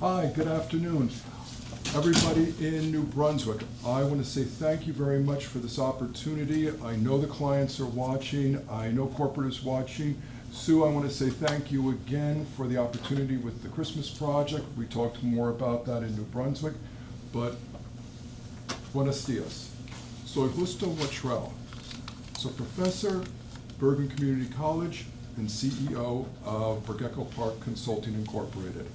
Hi, good afternoon. Everybody in New Brunswick, I want to say thank you very much for this opportunity. I know the clients are watching. I know corporate is watching. Sue, I want to say thank you again for the opportunity with the Christmas project. We talked more about that in New Brunswick, but buenos dias. Soy Justo Luttrell. So Professor, Bergen Community College, and CEO of Bergecco-Parc Consulting Incorporated.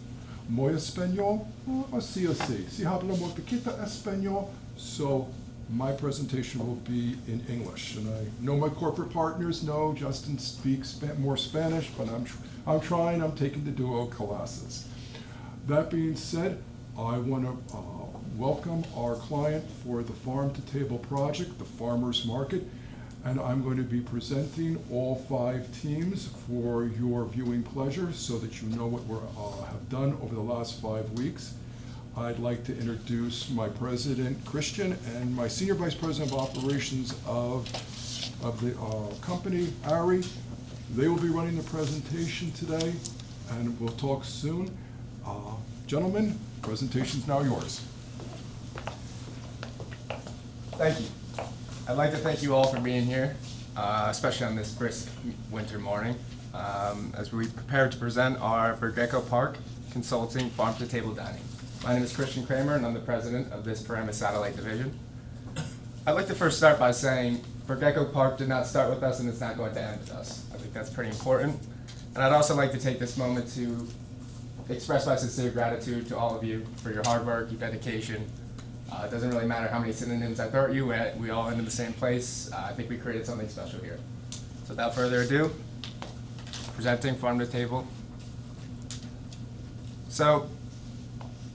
Muy español, o sí o sí. Si hablo muy poquito español, so my presentation will be in English. And I know my corporate partners know Justin speaks more Spanish, but I'm trying, I'm taking the duo classes. That being said, I want to welcome our client for the Farm to Table project, the Farmers Market, and I'm going to be presenting all 5 teams for your viewing pleasure so that you know what we have done over the last 5 weeks. I'd like to introduce my president, Christian, and my senior vice president of operations of the company, Ari. They will be running the presentation today, and we'll talk soon. Gentlemen, presentation's now yours. Thank you. I'd like to thank you all for being here, especially on this brisk winter morning, as we prepare to present our Bergecco-Parc Consulting Farm to Table Dining. My name is Christian Kramer, and I'm the president of this Paramus satellite division. I'd like to first start by saying Bergecco-Parc did not start with us, and it's not going to end with us. I think that's pretty important. And I'd also like to take this moment to express my sincere gratitude to all of you for your hard work, your dedication. It doesn't really matter how many synonyms I throw at you, we all end in the same place. I think we created something special here. So without further ado, presenting Farm to Table. So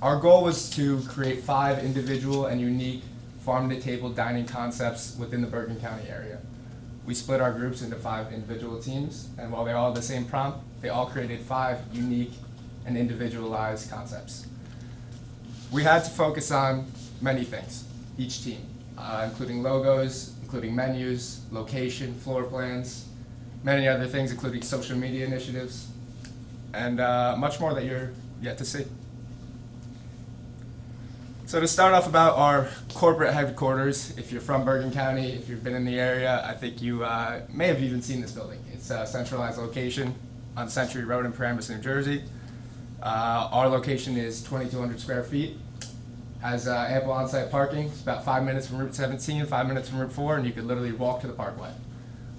our goal was to create 5 individual and unique farm-to-table dining concepts within the Bergen County area. We split our groups into 5 individual teams, and while they all had the same prompt, they all created 5 unique and individualized concepts. We had to focus on many things, each team, including logos, including menus, location, floor plans, many other things, including social media initiatives, and much more that you're yet to see. So to start off about our corporate headquarters, if you're from Bergen County, if you've been in the area, I think you may have even seen this building. It's a centralized location on Century Road in Paramus, New Jersey. Our location is 2,200 square feet, has ample on-site parking. It's about 5 minutes from Route 17, 5 minutes from Route 4, and you could literally walk to the parkway.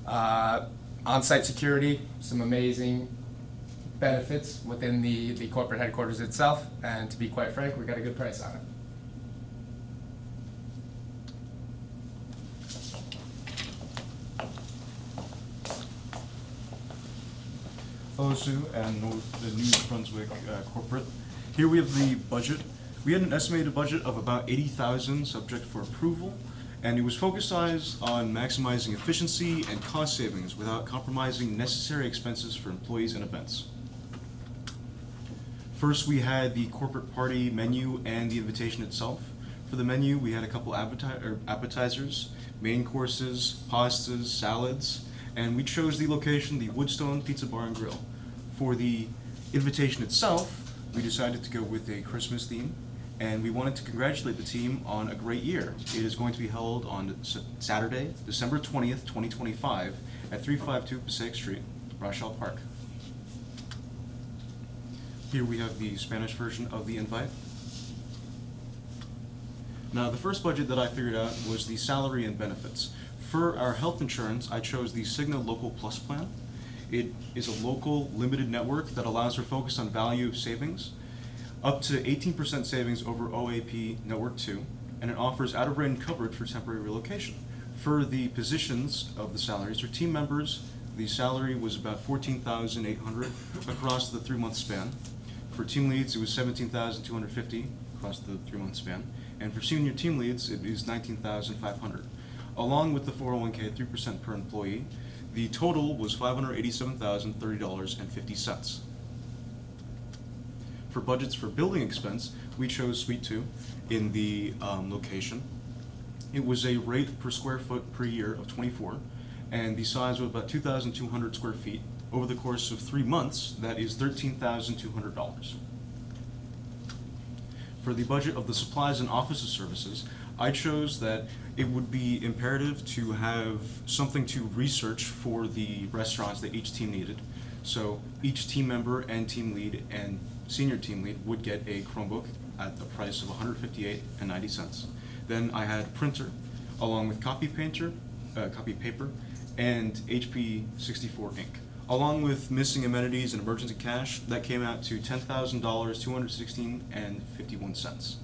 On-site security, some amazing benefits within the corporate headquarters itself, and to be quite frank, we got a good price on it. Hello, Sue, and the New Brunswick corporate. Here we have the budget. We had an estimated budget of about $80,000 subject for approval, and it was focused on maximizing efficiency and cost savings without compromising necessary expenses for employees and events. First, we had the corporate party menu and the invitation itself. For the menu, we had a couple appetizers, main courses, pastas, salads, and we chose the location, the Woodstone Pizza Bar and Grill. For the invitation itself, we decided to go with a Christmas theme, and we wanted to congratulate the team on a great year. It is going to be held on Saturday, December 20th, 2025, at 352 Passaic Street, Rochelle Park. Here we have the Spanish version of the invite. Now, the first budget that I figured out was the salary and benefits. For our health insurance, I chose the Cigna Local Plus plan. It is a local limited network that allows for focus on value of savings, up to 18% savings over OAP Network 2, and it offers out-of-range coverage for temporary relocation. For the positions of the salaries, for team members, the salary was about $14,800 across the 3-month span. For team leads, it was $17,250 across the 3-month span. And for senior team leads, it is $19,500. Along with the 401k at 3% per employee, the total was $587,030.50. For budgets for building expense, we chose Suite 2 in the location. It was a rate per square foot per year of 24, and the size was about 2,200 square feet. Over the course of 3 months, that is $13,200. For the budget of the supplies and office services, I chose that it would be imperative to have something to research for the restaurants that each team needed. So each team member and team lead and senior team lead would get a Chromebook at the price of $158.90. Then I had printer, along with copy paper, and HP 64 ink. Along with missing amenities and emergency cash, that came out to $10,000, $216.51.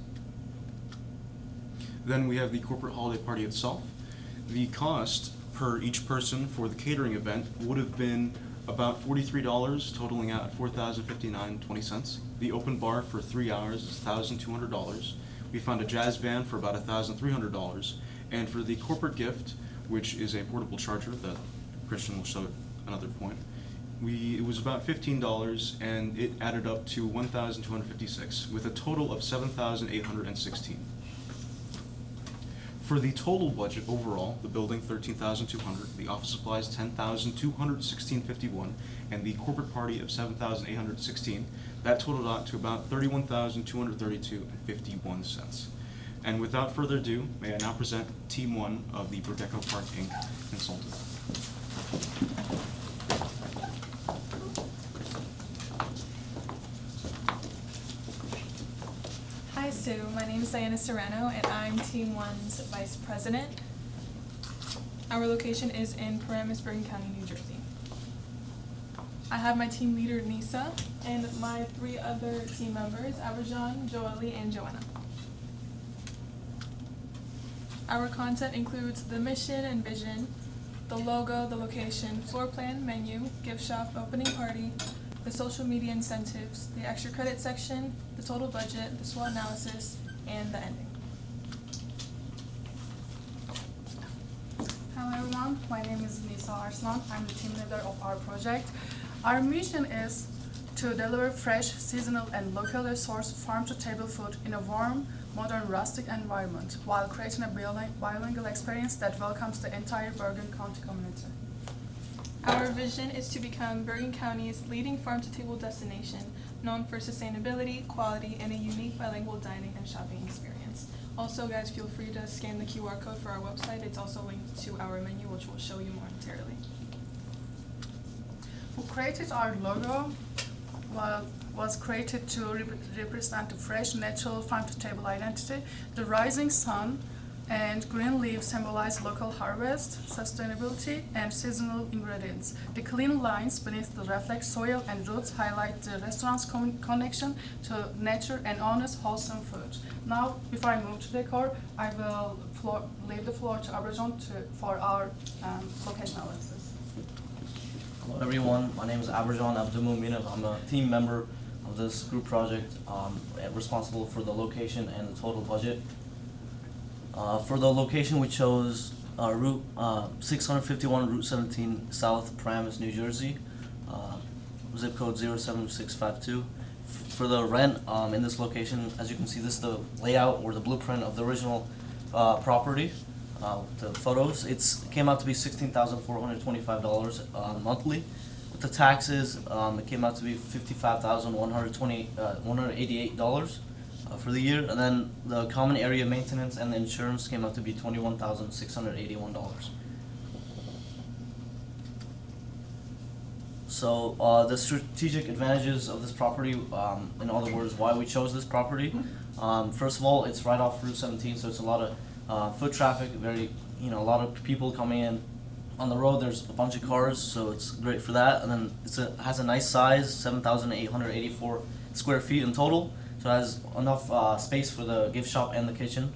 Then we have the corporate holiday party itself. The cost per each person for the catering event would have been about $43, totaling out at $4,059.20. The open bar for 3 hours is $1,200. We found a jazz band for about $1,300. And for the corporate gift, which is a portable charger that Christian will show at another point, it was about $15, and it added up to $1,256, with a total of $7,816. For the total budget overall, the building $13,200, the office supplies $10,216.51, and the corporate party of $7,816, that totaled out to about $31,232.51. And without further ado, may I now present Team 1 of the Bergecco-Parc Inc. Consultant. Hi Sue, my name is Diana Serrano and I'm Team 1's Vice President. Our location is in Paramus, Bergen County, New Jersey. I have my team leader Nisa and my 3 other team members, Abrajan, Joely, and Joanna. Our content includes the mission and vision, the logo, the location, floor plan, menu, gift shop, opening party, the social media incentives, the extra credit section, the total budget, the SWOT analysis, and the ending. Hello everyone, my name is Nisa Arslan. I'm the team leader of our project. Our mission is to deliver fresh, seasonal, and locally sourced farm-to-table food in a warm, modern, rustic environment while creating a bilingual experience that welcomes the entire Bergen County community. Our vision is to become Bergen County's leading farm-to-table destination, known for sustainability, quality, and a unique bilingual dining and shopping experience. Also, guys, feel free to scan the QR code for our website. It's also linked to our menu, which will show you momentarily. Who created our logo was created to represent a fresh, natural farm-to-table identity. The rising sun and green leaves symbolize local harvest, sustainability, and seasonal ingredients. The clean lines beneath the reflect soil and roots highlight the restaurant's connection to nature and honest, wholesome food. Now, before I move to decor, I will leave the floor to Abrajan for our location analysis. Hello everyone, my name is Abrajan Abdulmuminov. I'm a team member of this group project, responsible for the location and the total budget. For the location, we chose Route 651, Route 17 South, Paramus, New Jersey, zip code 07652. For the rent in this location, as you can see, this is the layout or the blueprint of the original property. The photos, it came out to be $16,425 monthly. With the taxes, it came out to be $55,188 for the year, and then the common area maintenance and the insurance came out to be $21,681. So the strategic advantages of this property, in other words, why we chose this property. First of all, it's right off Route 17, so it's a lot of foot traffic, a lot of people coming in on the road. There's a bunch of cars, so it's great for that. And then it has a nice size, 7,884 square feet in total. So it has enough space for the gift shop and the kitchen.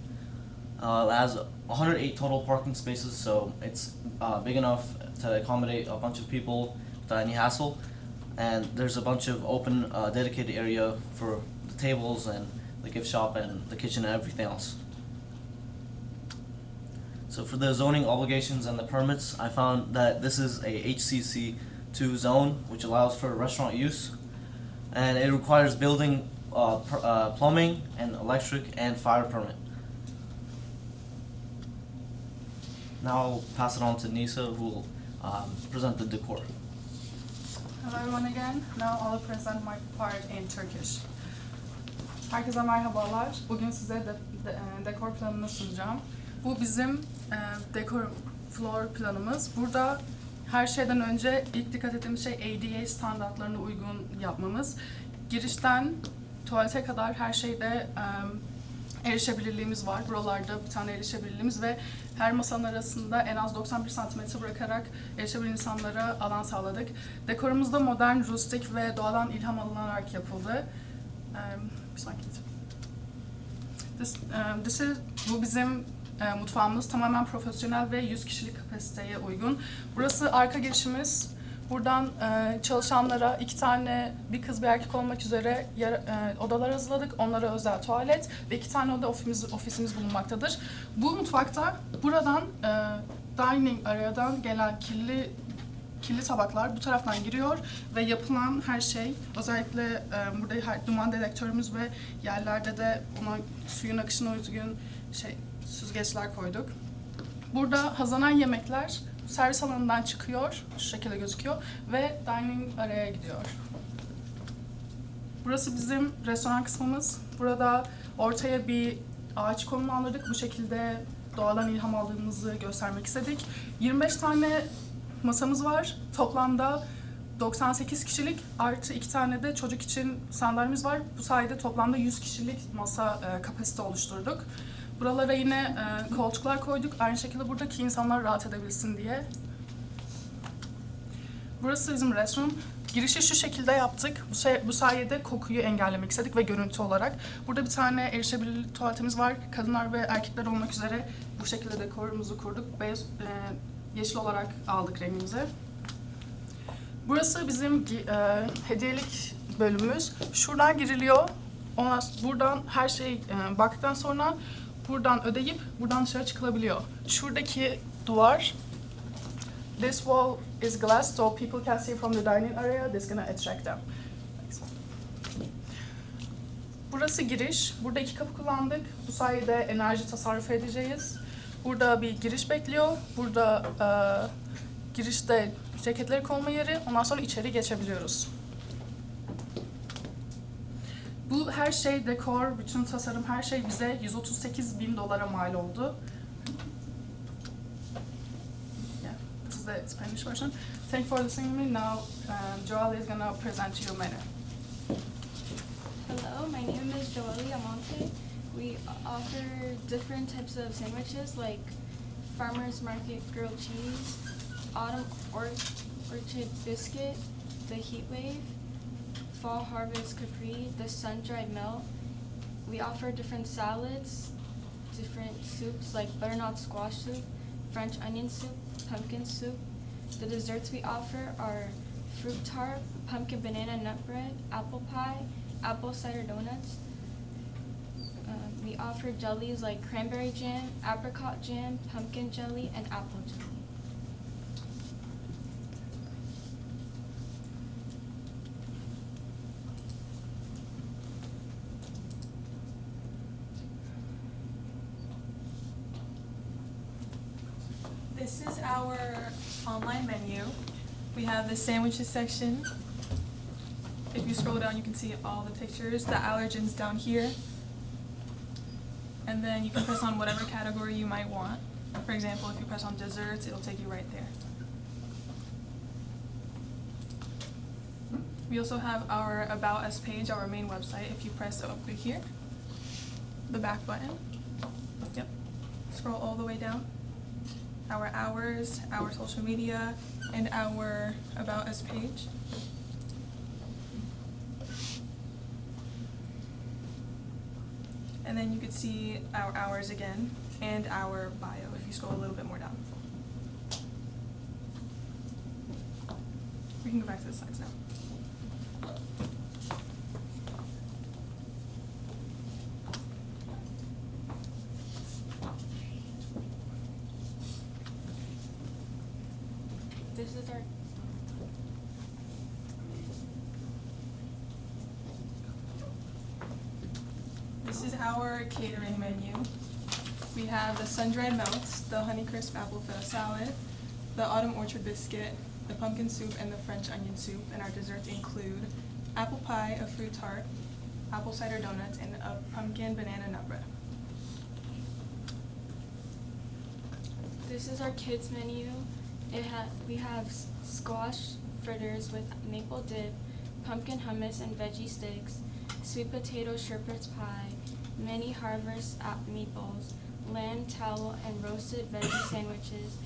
It has 108 total parking spaces, so it's big enough to accommodate a bunch of people without any hassle. And there's a bunch of open, dedicated area for the tables and the gift shop and the kitchen and everything else. So for the zoning obligations and the permits, I found that this is a HCC2 zone, which allows for restaurant use, and it requires building, plumbing, and electric and fire permit. Now I'll pass it on to Nisa, who will present the decor. Hello everyone again. Now I'll present my part in Turkish. Herkese merhabalar. Bugün size dekor planını sunacağım. Bu bizim dekor floor planımız. Burada her şeyden önce ilk dikkat ettiğimiz şey ADA standartlarına uygun yapmamız. Girişten tuvalete kadar her şeyde erişebilirliğimiz var. Buralarda bir tane erişebilirliğimiz ve her masanın arasında en az 91 santimetre bırakarak erişebilen insanlara alan sağladık. Dekorumuz da modern, rustik ve doğadan ilham alınarak yapıldı. Bir sonraki. Bu bizim mutfağımız tamamen profesyonel ve 100 kişilik kapasiteye uygun. Burası arka girişimiz. Buradan çalışanlara 2 tane, bir kız bir erkek olmak üzere odalar hazırladık. Onlara özel tuvalet ve 2 tane oda ofisimiz bulunmaktadır. Bu mutfakta buradan dining areadan gelen kirli tabaklar bu taraftan giriyor ve yapılan her şey, özellikle burada duman dedektörümüz ve yerlerde de ona suyun akışına uygun süzgeçler koyduk. Burada hazırlanan yemekler servis alanından çıkıyor, şu şekilde gözüküyor ve dining area'ya gidiyor. Burası bizim restoran kısmımız. Burada ortaya bir ağaç konumlandırdık. Bu şekilde doğadan ilham aldığımızı göstermek istedik. 25 tane masamız var. Toplamda 98 kişilik artı 2 tane de çocuk için sandalyemiz var. Bu sayede toplamda 100 kişilik masa kapasite oluşturduk. Buralara yine koltuklar koyduk. Aynı şekilde buradaki insanlar rahat edebilsin diye. Burası bizim restoran. Girişi şu şekilde yaptık. Bu sayede kokuyu engellemek istedik ve görüntü olarak. Burada bir tane erişebilir tuvaletimiz var. Kadınlar ve erkekler olmak üzere bu şekilde dekorumuzu kurduk. Beyaz, yeşil olarak aldık rengimizi. Burası bizim hediyelik bölümümüz. Şuradan giriliyor. Buradan her şey baktıktan sonra buradan ödeyip buradan dışarı çıkılabiliyor. Şuradaki duvar, this wall is glass so people can see from the dining area. This is gonna attract them. Burası giriş. Burada 2 kapı kullandık. Bu sayede enerji tasarrufu edeceğiz. Burada bir giriş bekliyor. Burada girişte ceketleri koyma yeri. Ondan sonra içeri geçebiliyoruz. Bu her şey, dekor, bütün tasarım, her şey bize $138.000 mal oldu. Yeah, this is the Spanish version. Thank you for listening to me. Now, Joelle is gonna present to you menu. Hello, my name is Joelle Amonte. We offer different types of sandwiches like Farmer's Market grilled cheese, Autumn Orchard biscuit, the Heat Wave, Fall Harvest Capri, the sun-dried melt. We offer different salads, different soups like butternut squash soup, French onion soup, pumpkin soup. The desserts we offer are fruit tart, pumpkin banana nut bread, apple pie, apple cider donuts. We offer jellies like cranberry jam, apricot jam, pumpkin jelly, and apple jelly. This is our online menu. We have the sandwiches section. If you scroll down, you can see all the pictures, the allergens down here. And then you can press on whatever category you might want. For example, if you press on desserts, it'll take you right there. We also have our About Us page, our main website. If you press up here, the back button, yep, scroll all the way down. Our hours, our social media, and our About Us page. And then you could see our hours again and our bio if you scroll a little bit more down. We can go back to the slides now. This is our This is our catering menu. We have the sun-dried melts, the Honeycrisp apple feta salad, the autumn orchard biscuit, the pumpkin soup, and the French onion soup. And our desserts include apple pie, a fruit tart, apple cider donuts, and a pumpkin banana nut bread. This is our kids menu. We have squash fritters with maple dip, pumpkin hummus and veggie sticks, sweet potato shepherd's pie, mini harvest meatballs, lamb towel and roasted veggie sandwiches,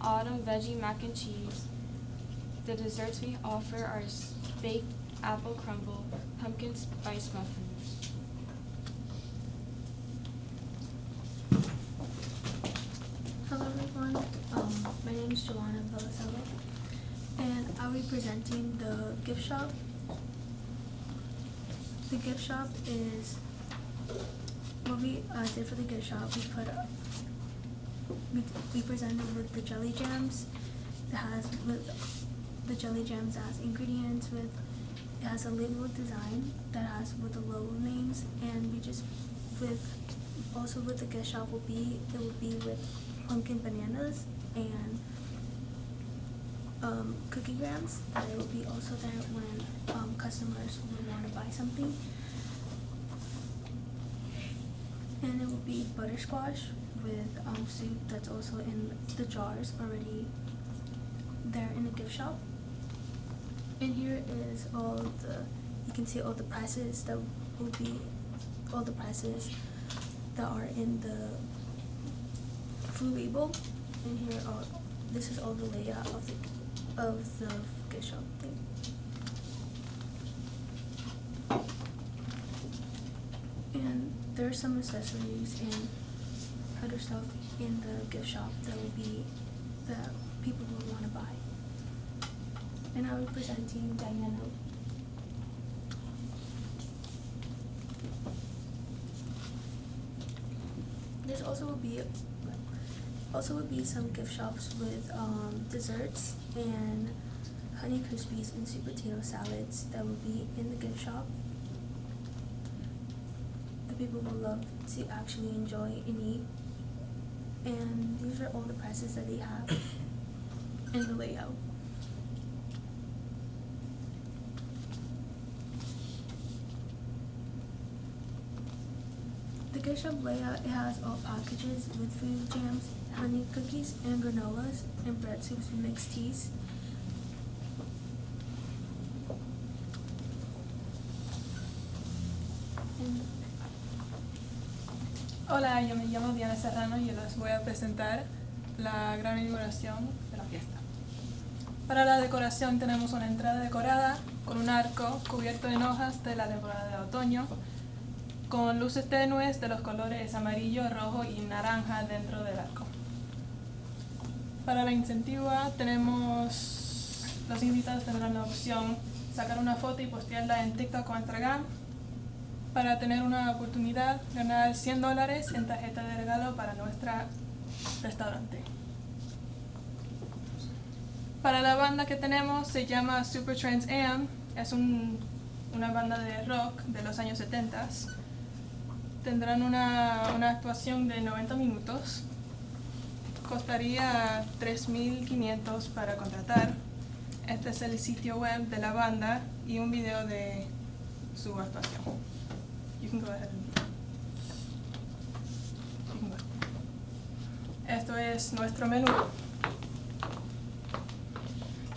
autumn veggie mac and cheese. The desserts we offer are baked apple crumble, pumpkin spice muffins. Hello everyone, my name is Joanna Velasello, and I'll be presenting the gift shop. The gift shop is what we did for the gift shop. We presented with the jelly jams. It has with the jelly jams as ingredients. It has a label design that has with the logo names, and we just also with the gift shop will be with pumpkin bananas and cookie grams. That it will be also there when customers will want to buy something. And it will be buttersquash with soup that's also in the jars already there in the gift shop. And here is you can see all the prices that will be, all the prices that are in the food label. And here this is all the layout of the gift shop thing. And there are some accessories and other stuff in the gift shop that people will want to buy. And I'll be presenting Diana. There's also will be some gift shops with desserts and Honey Krispies and sweet potato salads that will be in the gift shop. The people will love to actually enjoy and eat. And these are all the prices that they have in the layout. The gift shop layout, it has all packages with food, jams, honey cookies, and granolas, and bread soups and mixed teas. Hola, yo me llamo Diana Serrano y les voy a presentar la gran inauguración de la fiesta. Para la decoración tenemos una entrada decorada con un arco cubierto en hojas de la temporada de otoño, con luces tenues de los colores amarillo, rojo y naranja dentro del arco. Para la incentiva los invitados tendrán la opción de sacar una foto y postearla en TikTok o Instagram para tener una oportunidad de ganar $100 en tarjeta de regalo para nuestro restaurante. Para la banda que tenemos se llama Super Trans Am, es una banda de rock de los años 70. Tendrán una actuación de 90 minutos. Costaría $3,500 para contratar. Este es el sitio web de la banda y un video de su actuación. You can go ahead you can go. Esto es nuestro menú.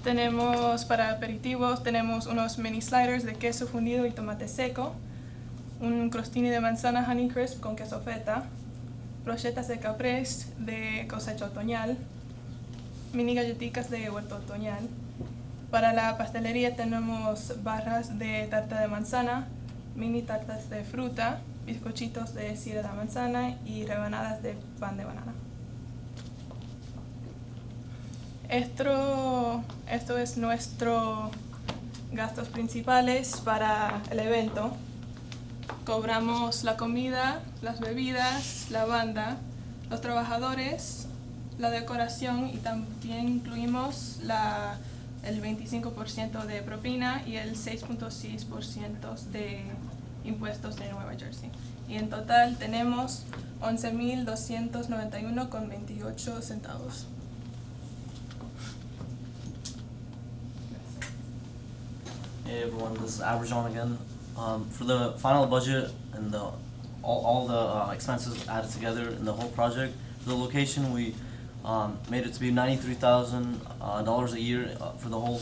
Tenemos para aperitivos, tenemos unos mini sliders de queso fundido y tomate seco, un crostini de manzana Honey Crisp con queso feta, brochetas de caprese de cosecha otoñal, mini galletitas de huerto otoñal. Para la pastelería tenemos barras de tarta de manzana, mini tartas de fruta, bizcochitos de sidra de manzana y rebanadas de pan de banana. Esto es nuestros gastos principales para el evento. Cobramos la comida, las bebidas, la banda, los trabajadores, la decoración y también incluimos el 25% de propina y el 6.6% de impuestos de Nueva Jersey. Y en total tenemos $11,291.28. Hey everyone, this is Abrajon again. For the final budget and all the expenses added together in the whole project, for the location, we made it to be $93,000 a year for the whole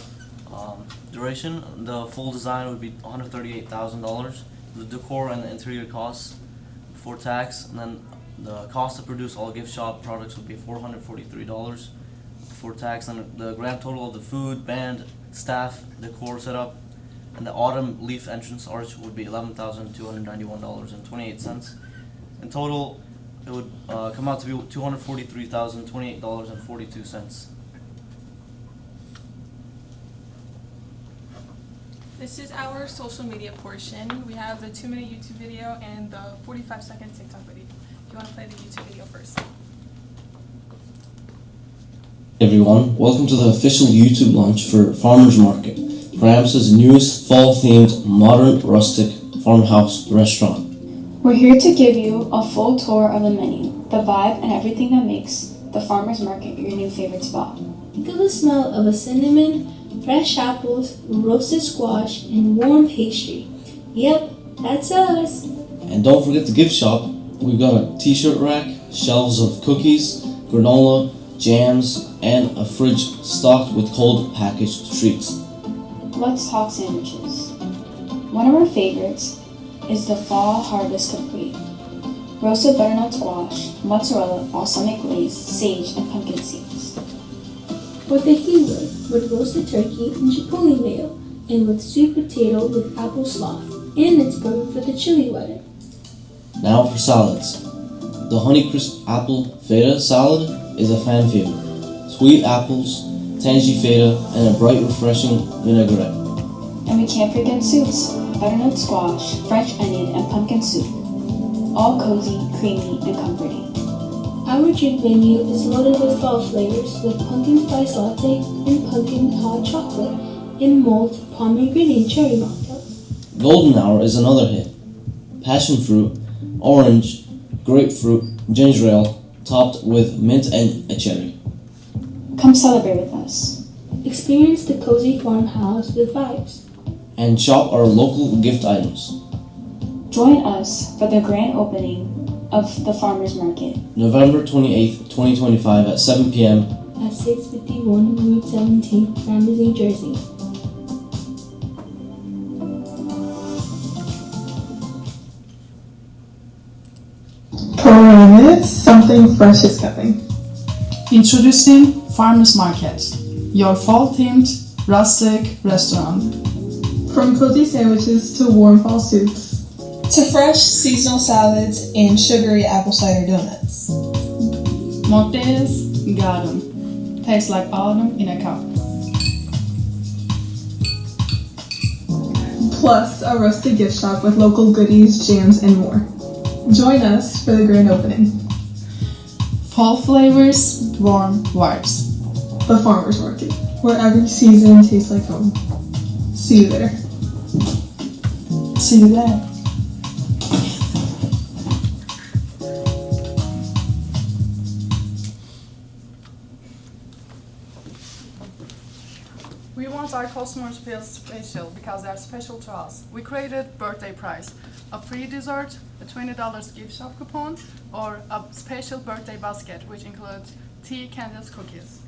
duration. The full design would be $138,000. The decor and the interior costs before tax, and then the cost to produce all gift shop products would be $443 before tax. And the grand total of the food, band, staff, decor setup, and the autumn leaf entrance arch would be $11,291.28. In total, it would come out to be $243,028.42. This is our social media portion. We have the 2-minute YouTube video and the 45-second TikTok video. If you want to play the YouTube video first. Everyone, welcome to the official YouTube launch for Farmers Market, Paramus' newest fall-themed modern rustic farmhouse restaurant. We're here to give you a full tour of the menu, the vibe, and everything that makes the Farmers Market your new favorite spot. Feel the smell of a cinnamon, fresh apples, roasted squash, and warm pastry. Yep, that's us. And don't forget the gift shop. We've got a t-shirt rack, shelves of cookies, granola, jams, and a fridge stocked with cold packaged treats. Let's talk sandwiches. One of our favorites is the Fall Harvest Complete. Roasted butternut squash, mozzarella, balsamic glaze, sage, and pumpkin seeds. Or the Hebrew with roasted turkey and chipotle mayo, and with sweet potato with apple sloth. And it's perfect for the chili weather. Now for salads. The Honeycrisp Apple Feta salad is a fan favorite. Sweet apples, tangy feta, and a bright refreshing vinaigrette. And we can't forget soups, butternut squash, French onion, and pumpkin soup. All cozy, creamy, and comforting. Our drink menu is loaded with fall flavors with pumpkin spice latte and pumpkin hot chocolate and mulled pomegranate cherry mocktails. Golden Hour is another hit. Passion fruit, orange, grapefruit, ginger ale, topped with mint and a cherry. Come celebrate with us. Experience the cozy farmhouse with vibes. And shop our local gift items. Join us for the grand opening of the Farmers Market. November 28th, 2025 at 7 p.m. At 651 Route 17, Paramus, New Jersey. Paramus, something fresh is coming. Introducing Farmers Market, your fall-themed rustic restaurant. From cozy sandwiches to warm fall soups. To fresh seasonal salads and sugary apple cider donuts. Mocktails, garden. Tastes like autumn in a cup. Plus a rustic gift shop with local goodies, jams, and more. Join us for the grand opening. Fall flavors, warm vibes. The Farmers Market, where every season tastes like home. See you there. See you there. We want our customers to feel special because they're special to us. We created birthday prize, a free dessert, a $20 gift shop coupon, or a special birthday basket which includes tea, candles, cookies.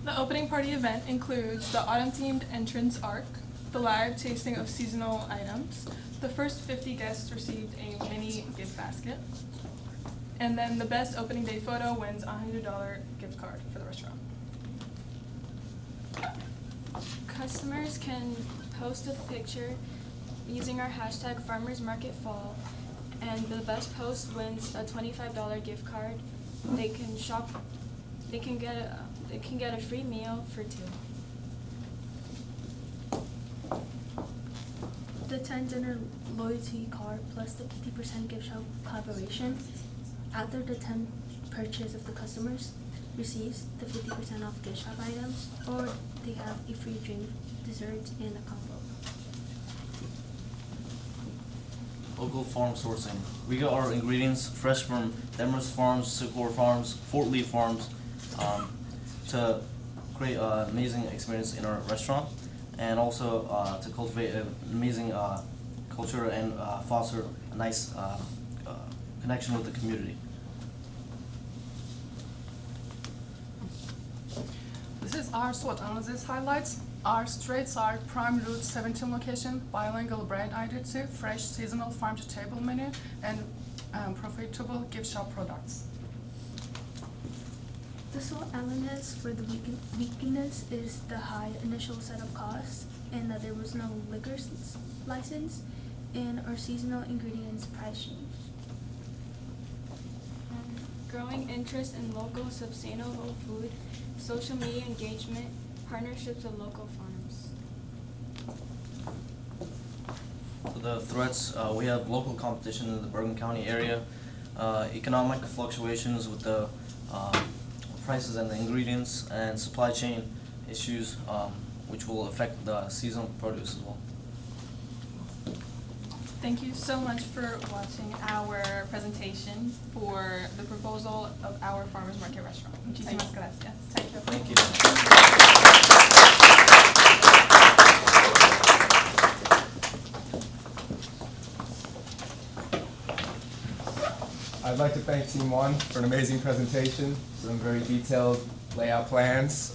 The opening party event includes the autumn-themed entrance arc, the live tasting of seasonal items. The first 50 guests received a mini gift basket. And then the best opening day photo wins a $100 gift card for the restaurant. Customers can post a picture using our hashtag #FarmersMarketFall, and the best post wins a $25 gift card. They can shop. They can get a free meal for two. The $10 loyalty card plus the 50% gift shop collaboration. After the 10 purchase of the customers receives the 50% off gift shop items, or they have a free drink, dessert, and a combo. Local farm sourcing. We get our ingredients fresh from Demers Farms, Sycamore Farms, Fort Lee Farms, to create an amazing experience in our restaurant, and also to cultivate an amazing culture and foster a nice connection with the community. This is our SWOT analysis highlights. Our strengths are prime route 17 location, bilingual brand identity, fresh seasonal farm-to-table menu, and profitable gift shop products. The SWOT analysis for the weakness is the high initial setup cost and that there was no liquor license and our seasonal ingredients price change. Growing interest in local sustainable food, social media engagement, partnerships with local farms. For the threats, we have local competition in the Bergen County area, economic fluctuations with the prices and the ingredients, and supply chain issues, which will affect the seasonal produce as well. Thank you so much for watching our presentation for the proposal of our farmers market restaurant. Muchísimas gracias. Thank you. I'd like to thank Team 1 for an amazing presentation, some very detailed layout plans,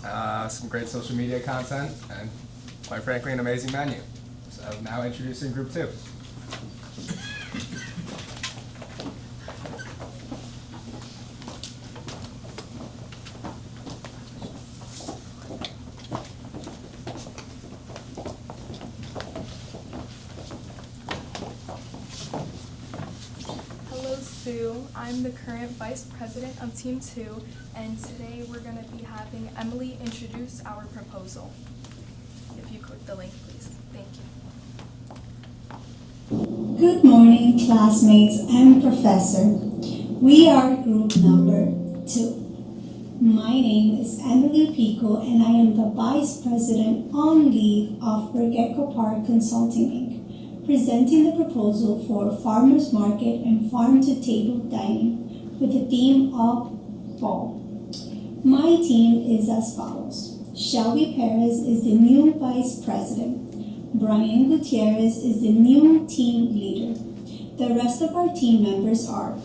some great social media content, and quite frankly, an amazing menu. So now introducing Group 2. Hello, Sue. I'm the current vice president of Team 2, and today we're going to be having Emily introduce our proposal. If you click the link, please. Thank you. Good morning, classmates and professor. We are group number 2. My name is Emily Pico, and I am the vice president on leave of Bergecco-Parc Consulting Inc., presenting the proposal for farmers market and farm-to-table dining with the theme of fall. My team is as follows. Shelby Perez is the new vice president. Brian Gutierrez is the new team leader. The rest of our team members are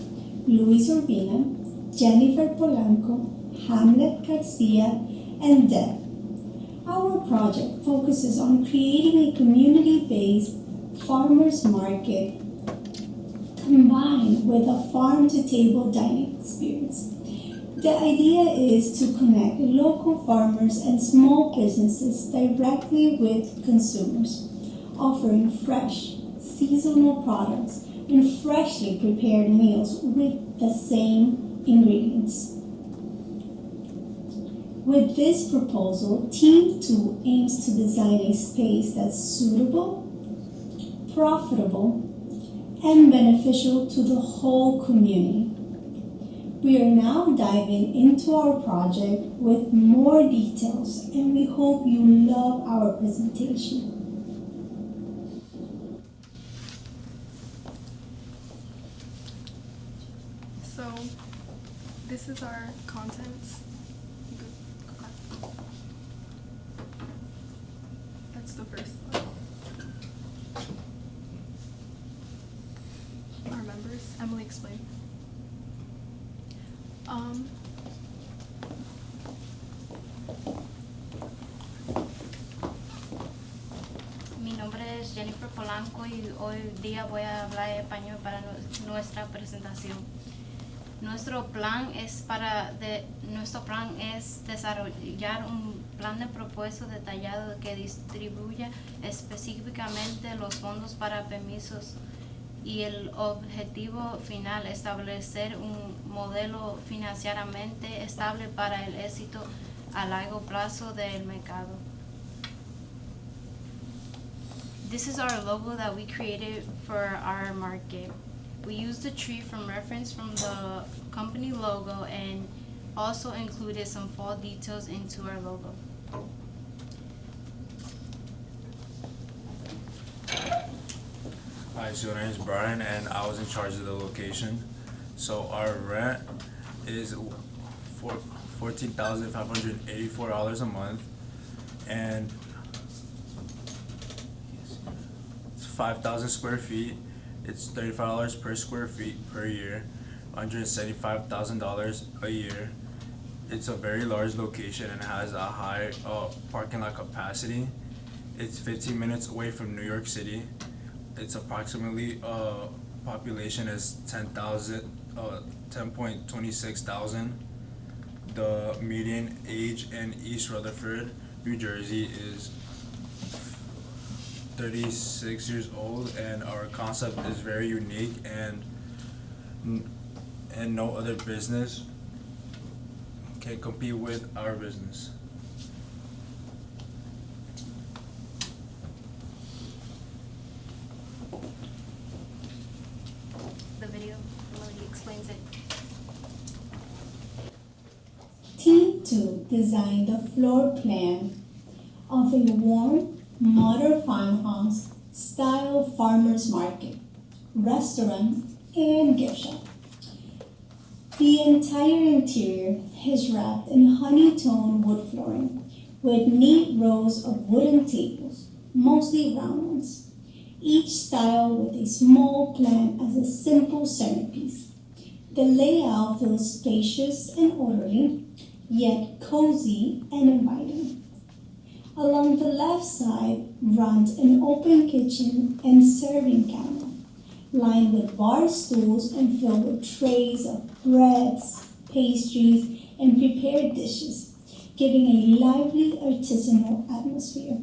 Luis Urbina, Jennifer Polanco, Hamlet Garcia, and Deb. Our project focuses on creating a community-based farmers market combined with a farm-to-table dining experience. The idea is to connect local farmers and small businesses directly with consumers, offering fresh, seasonal products and freshly prepared meals with the same ingredients. With this proposal, Team 2 aims to design a space that's suitable, profitable, and beneficial to the whole community. We are now diving into our project with more details, and we hope you love our presentation. So, this is our contents. That's the first slide. Our members, Emily, explain. Mi nombre es Jennifer Polanco y hoy día voy a hablar español para nuestra presentación. Nuestro plan es desarrollar un plan de propuesto detallado que distribuya específicamente los fondos para permisos y el objetivo final, establecer un modelo financieramente estable para el éxito a largo plazo del mercado. This is our logo that we created for our market. We used the tree from reference from the company logo and also included some fall details into our logo. Hi, so my name is Brian and I was in charge of the location. So our rent is $14,584 a month, and it's 5,000 square feet. It's $35 per square feet per year, $175,000 a year. It's a very large location and has a high parking lot capacity. It's 15 minutes away from New York City. It's approximately population is 10.26 thousand. The median age in East Rutherford, New Jersey is 36 years old, and our concept is very unique, and no other business can compete with our business. The video, Melody explains it. Team 2 designed the floor plan of a warm, modern farmhouse style farmers market, restaurant, and gift shop. The entire interior is wrapped in honey-tone wood flooring with neat rows of wooden tables, mostly round ones, each style with a small plant as a simple centerpiece. The layout feels spacious and orderly, yet cozy and inviting. Along the left side runs an open kitchen and serving counter, lined with bar stools and filled with trays of breads, pastries, and prepared dishes, giving a lively artisanal atmosphere.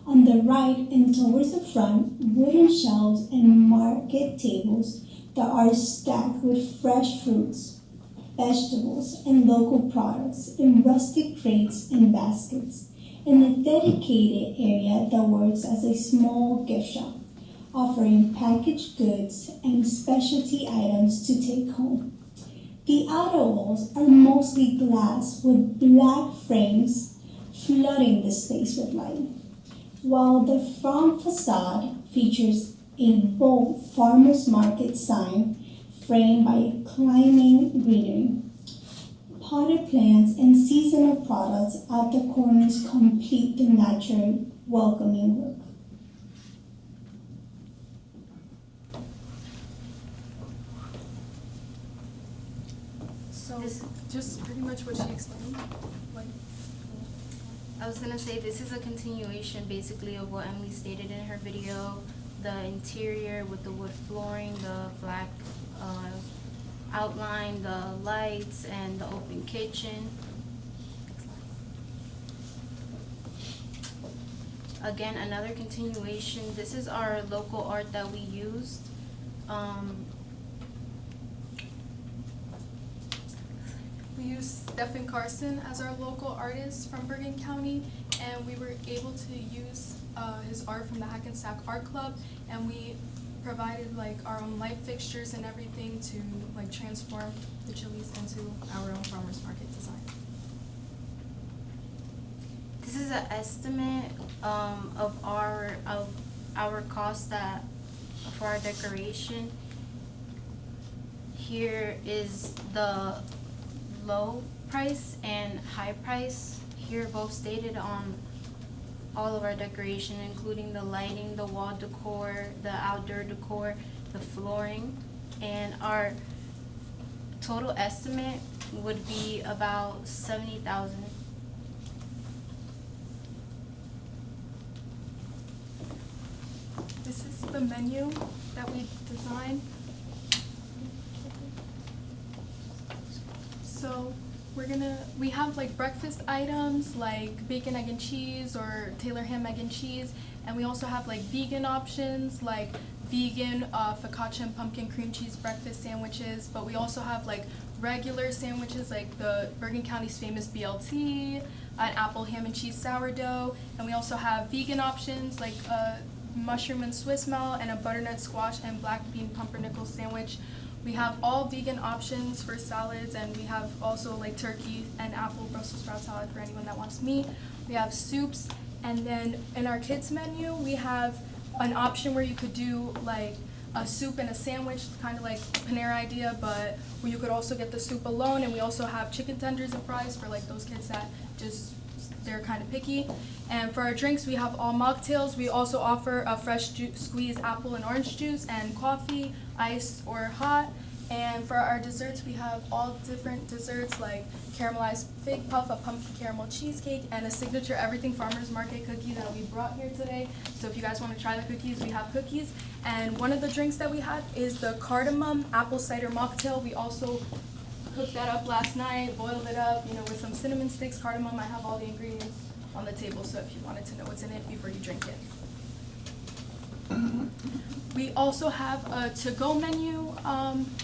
On the right and towards the front, wooden shelves and market tables that are stacked with fresh fruits, vegetables, and local products in rustic crates and baskets, in a dedicated area that works as a small gift shop, offering packaged goods and specialty items to take home. The outer walls are mostly glass with black frames flooding the space with light, while the front facade features a bold farmers market sign framed by a climbing greenery. Potted plants and seasonal products at the corners complete the natural, welcoming look. So, just pretty much what she explained. Like, I was gonna say this is a continuation basically of what Emily stated in her video. The interior with the wood flooring, the black outline, the lights, and the open kitchen. Again, another continuation. This is our local art that we used. we used Stephen Carson as our local artist from Bergen County, and we were able to use his art from the Hackensack Art Club, and we provided like our own light fixtures and everything to like transform the Chili's into our own farmers market design. This is an estimate of our cost that for our decoration. Here is the low price and high price. Here both stated on all of our decoration, including the lighting, the wall decor, the outdoor decor, the flooring, and our total estimate would be about $70,000. This is the menu that we designed. So we have like breakfast items like bacon, egg, and cheese or Taylor ham, egg, and cheese. And we also have like vegan options like vegan focaccia and pumpkin cream cheese breakfast sandwiches. But we also have like regular sandwiches like the Bergen County's famous BLT, an apple ham and cheese sourdough. And we also have vegan options like mushroom and Swiss melt and a butternut squash and black bean pumpernickel sandwich. We have all vegan options for salads, and we have also like turkey and apple Brussels sprout salad for anyone that wants meat. We have soups, and then in our kids menu we have an option where you could do like a soup and a sandwich, kind of like Panera idea, but you could also get the soup alone, and we also have chicken tenders and fries for like those kids that just, they're kind of picky. And for our drinks, we have all mocktails. We also offer a fresh squeezed apple and orange juice and coffee, iced or hot. And for our desserts, we have all different desserts like caramelized fig puff, a pumpkin caramel cheesecake, and a signature Everything Farmers Market cookie that we brought here today. So if you guys want to try the cookies, we have cookies. And one of the drinks that we have is the cardamom apple cider mocktail. We also cooked that up last night, boiled it up, with some cinnamon sticks, cardamom. I have all the ingredients on the table, so if you wanted to know what's in it before you drink it. We also have a to-go menu,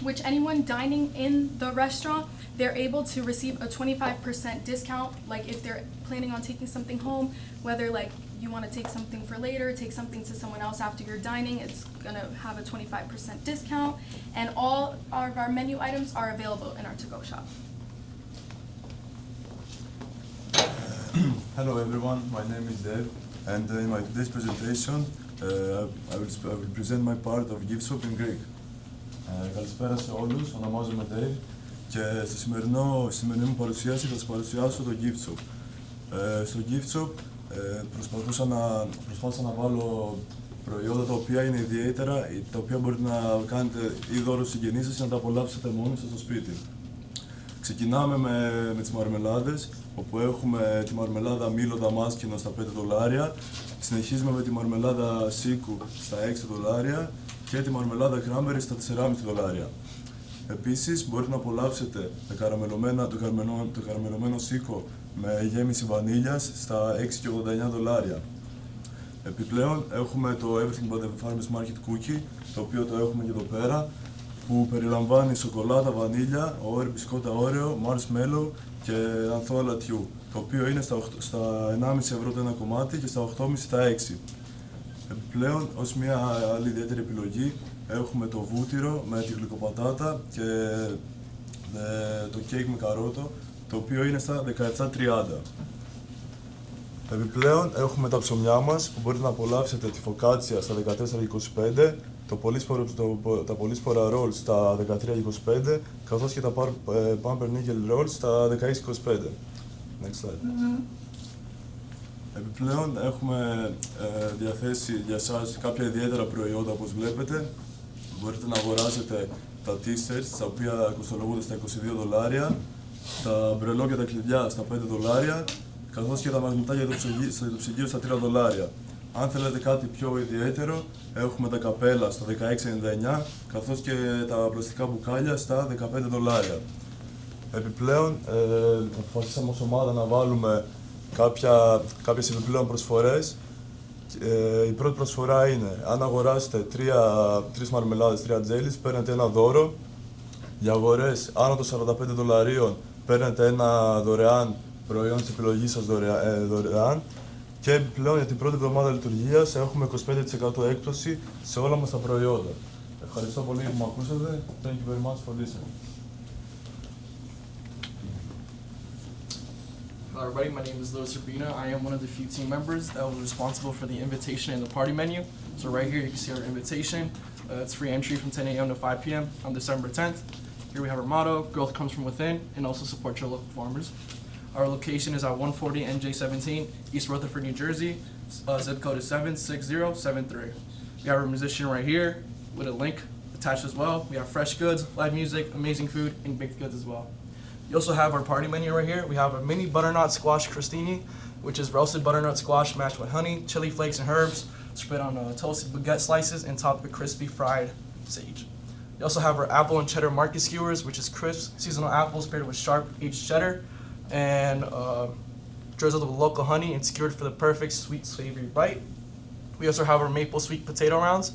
which anyone dining in the restaurant, they're able to receive a 25% discount. Like if they're planning on taking something home, whether like you want to take something for later, take something to someone else after you're dining, it's gonna have a 25% discount. And all of our menu items are available in our to-go shop. Hello everyone, my name is Dev, and in my today's presentation I will present my part of gift shop in Greek. Καλησπέρα σε όλους, ονομάζομαι Dave και στη σημερινή μου παρουσίαση θα σας παρουσιάσω το gift shop. Στο gift shop προσπάθησα να βάλω προϊόντα τα οποία είναι ιδιαίτερα, τα οποία μπορείτε να κάνετε ή δώρο στους συγγενείς σας ή να τα απολαύσετε μόνοι σας στο σπίτι. Ξεκινάμε με τις μαρμελάδες, όπου έχουμε τη μαρμελάδα Μήλο Δαμάσκηνο στα $5, συνεχίζουμε με τη μαρμελάδα Σίκου στα $6 και τη μαρμελάδα Cranberry στα $4,5. Επίσης, μπορείτε να απολαύσετε το καραμελωμένο Σίκο με γέμιση βανίλιας στα $6,89. Επιπλέον, έχουμε το Everything But The Farmers Market Cookie, το οποίο το έχουμε και εδώ πέρα, που περιλαμβάνει σοκολάτα, βανίλια, μπισκότα Oreo, marshmallow και ανθό αλατιού, το οποίο είναι στα €1,5 το ένα κομμάτι και στα $8,5 τα 6. Επιπλέον, ως μια άλλη ιδιαίτερη επιλογή, έχουμε το βούτυρο με τη γλυκοπατάτα και το κέικ με καρότο, το οποίο είναι στα $17,30. Επιπλέον, έχουμε τα ψωμιά μας, που μπορείτε να απολαύσετε τη φωκάτσια στα $14,25, τα πολύσπορα rolls στα $13,25, καθώς και τα pumpernickel rolls στα $16,25. Next slide. Επιπλέον, έχουμε διαθέσει για σας κάποια ιδιαίτερα προϊόντα, όπως βλέπετε. Μπορείτε να αγοράσετε τα t-shirts, τα οποία κοστολογούνται στα $22, τα μπρελό και τα κλειδιά στα $5, καθώς και τα μαγνητάκια για το ψυγείο στα $3. Αν θέλετε κάτι πιο ιδιαίτερο, έχουμε τα καπέλα στα $16,99, καθώς και τα πλαστικά μπουκάλια στα $15. Επιπλέον, αποφασίσαμε ως ομάδα να βάλουμε κάποιες επιπλέον προσφορές. Η πρώτη προσφορά είναι, αν αγοράσετε τρεις μαρμελάδες, 3 τζέλις, παίρνετε ένα δώρο. Για αγορές άνω των $45, παίρνετε ένα δωρεάν προϊόν της επιλογής σας δωρεάν. Και επιπλέον για την πρώτη εβδομάδα λειτουργίας έχουμε 25% έκπτωση σε όλα μας τα προϊόντα. Ευχαριστώ πολύ που με ακούσατε. Thank you very much for listening. Hello everybody, my name is Louis Urbina. I am one of the few team members that was responsible for the invitation and the party menu. So right here you can see our invitation. It's free entry from 10 a.m. to 5 p.m. on December 10th. Here we have our motto, growth comes from within, and also support your local farmers. Our location is at 140 NJ17, East Rutherford, New Jersey. Zip code is 76073. We have our musician right here with a link attached as well. We have fresh goods, live music, amazing food, and baked goods as well. You also have our party menu right here. We have a mini butternut squash crostini, which is roasted butternut squash mashed with honey, chili flakes, and herbs, spread on toasted baguette slices and topped with crispy fried sage. You also have our apple and cheddar market skewers, which is crisp seasonal apples paired with sharp aged cheddar and drizzled with local honey and skewered for the perfect sweet savory bite. We also have our maple sweet potato rounds,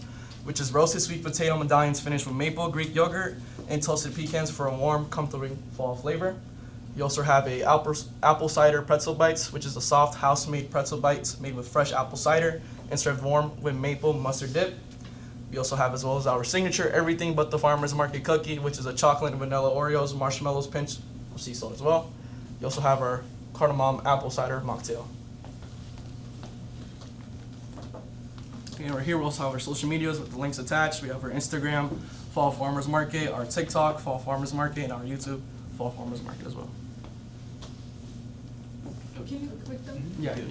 which is roasted sweet potato medallions finished with maple, Greek yogurt, and toasted pecans for a warm, comforting fall flavor. You also have a apple cider pretzel bites, which is a soft house-made pretzel bites made with fresh apple cider and served warm with maple mustard dip. We also have, as well as our signature Everything But The Farmers Market cookie, which is a chocolate and vanilla Oreos, marshmallows pinch with sea salt as well. You also have our cardamom apple cider mocktail. Okay, right here we also have our social medias with the links attached. We have our Instagram, Fall Farmers Market, our TikTok, Fall Farmers Market, and our YouTube, Fall Farmers Market as well. Can you click them? Yeah, sure.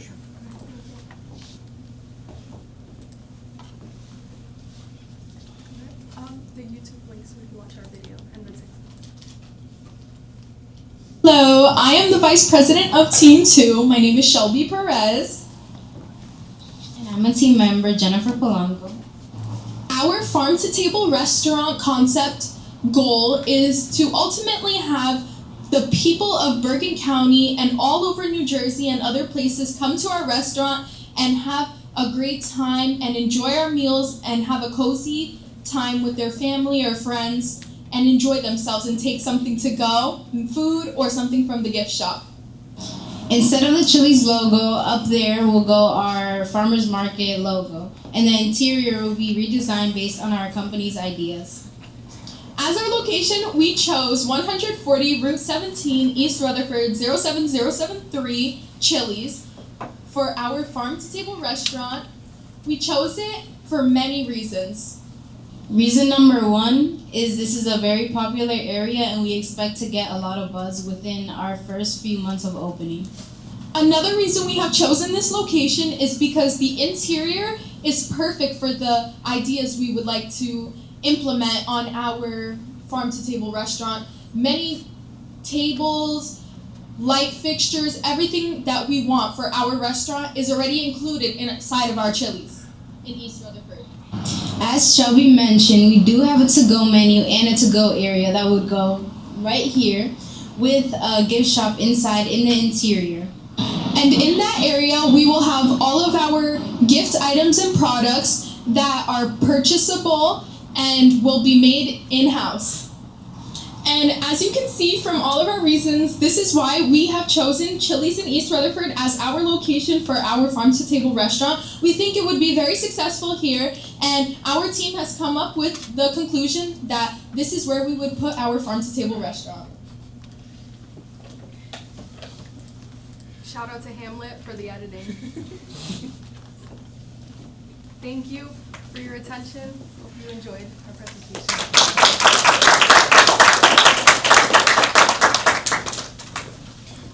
The YouTube link so we can watch our video and the TikTok. Hello, I am the Vice President of Team 2. My name is Shelby Perez. And I'm a team member, Jennifer Polanco. Our farm-to-table restaurant concept goal is to ultimately have the people of Bergen County and all over New Jersey and other places come to our restaurant and have a great time and enjoy our meals and have a cozy time with their family or friends and enjoy themselves and take something to go, food or something from the gift shop. Instead of the Chili's logo, up there will go our Farmers Market logo. And the interior will be redesigned based on our company's ideas. As our location, we chose 140 Route 17 East Rutherford 07073 Chili's for our farm-to-table restaurant. We chose it for many reasons. Reason number one is this is a very popular area and we expect to get a lot of buzz within our first few months of opening. Another reason we have chosen this location is because the interior is perfect for the ideas we would like to implement on our farm-to-table restaurant. Many tables, light fixtures, everything that we want for our restaurant is already included inside of our Chili's in East Rutherford. As Shelby mentioned, we do have a to-go menu and a to-go area that would go right here with a gift shop inside in the interior. And in that area, we will have all of our gift items and products that are purchasable and will be made in-house. And as you can see from all of our reasons, this is why we have chosen Chili's in East Rutherford as our location for our farm-to-table restaurant. We think it would be very successful here, and our team has come up with the conclusion that this is where we would put our farm-to-table restaurant. Shout out to Hamlet for the editing. Thank you for your attention. Hope you enjoyed our presentation.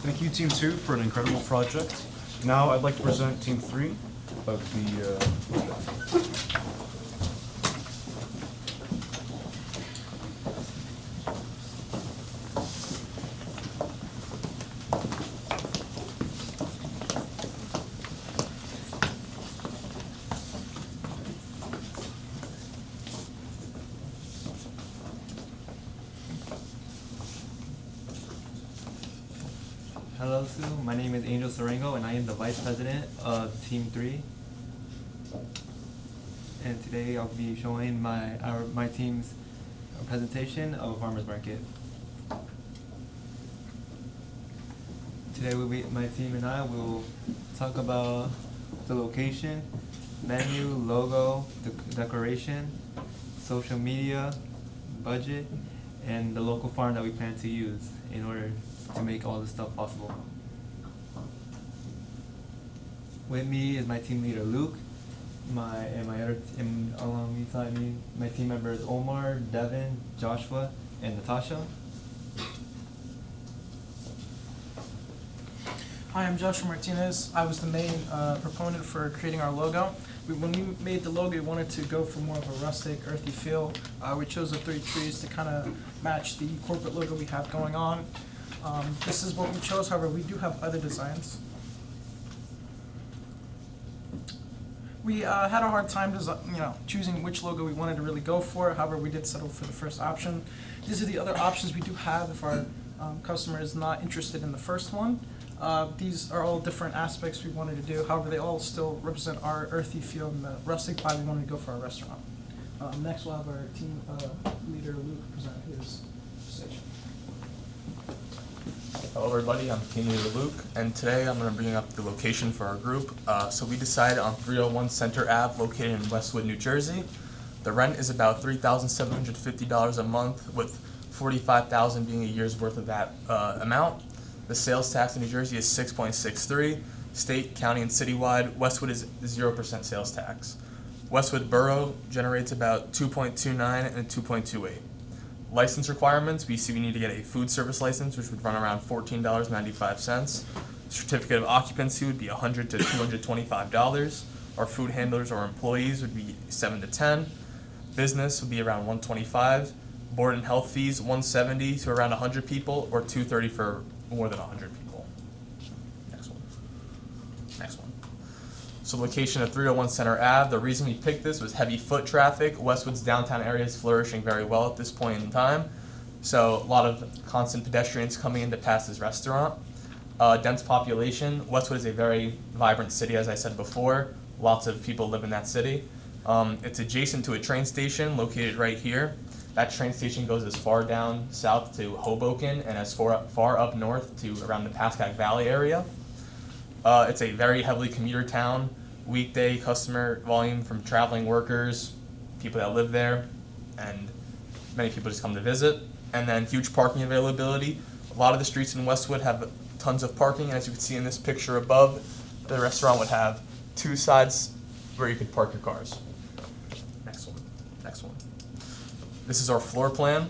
Thank you, Team 2, for an incredible project. Now I'd like to present Team 3 of the project. Hello, Sue. My name is Angel Sorengo, and I am the Vice President of Team 3. And today I'll be showing my team's presentation of a farmers market. Today my team and I will talk about the location, menu, logo, the decoration, social media, budget, and the local farm that we plan to use in order to make all this stuff possible. With me is my team leader Luke, alongside me, my team members Omar, Devin, Joshua, and Natasha. Hi, I'm Joshua Martinez. I was the main proponent for creating our logo. When we made the logo, we wanted to go for more of a rustic, earthy feel. We chose the 3 trees to kind of match the corporate logo we have going on. This is what we chose, however, we do have other designs. We had a hard time choosing which logo we wanted to really go for, however, we did settle for the first option. These are the other options we do have if our customer is not interested in the first one. These are all different aspects we wanted to do, however, they all still represent our earthy feel and the rustic vibe we wanted to go for our restaurant. Next, we'll have our team leader, Luke, present his presentation. Hello everybody, I'm Team Leader Luke, and today I'm going to bring up the location for our group. So we decided on 301 Center Ave, located in Westwood, New Jersey. The rent is about $3,750 a month, with $45,000 being a year's worth of that amount. The sales tax in New Jersey is 6.63. State, county, and citywide, Westwood is 0% sales tax. Westwood Borough generates about 2.29 and 2.28. License requirements, we see we need to get a food service license, which would run around $14.95. Certificate of occupancy would be $100 to $225. Our food handlers or employees would be 7 to 10. Business would be around 125. Board and health fees 170 to around 100 people, or 230 for more than 100 people. Next one. Next one. So location of 301 Center Ave. The reason we picked this was heavy foot traffic. Westwood's downtown area is flourishing very well at this point in time. So a lot of constant pedestrians coming in to pass this restaurant. Dense population. Westwood is a very vibrant city, as I said before. Lots of people live in that city. It's adjacent to a train station located right here. That train station goes as far down south to Hoboken and as far up north to around the Pascack Valley area. It's a very heavily commuter town. Weekday customer volume from traveling workers, people that live there, and many people just come to visit. And then huge parking availability. A lot of the streets in Westwood have tons of parking, and as you can see in this picture above, the restaurant would have 2 sides where you could park your cars. Next one. Next one. This is our floor plan.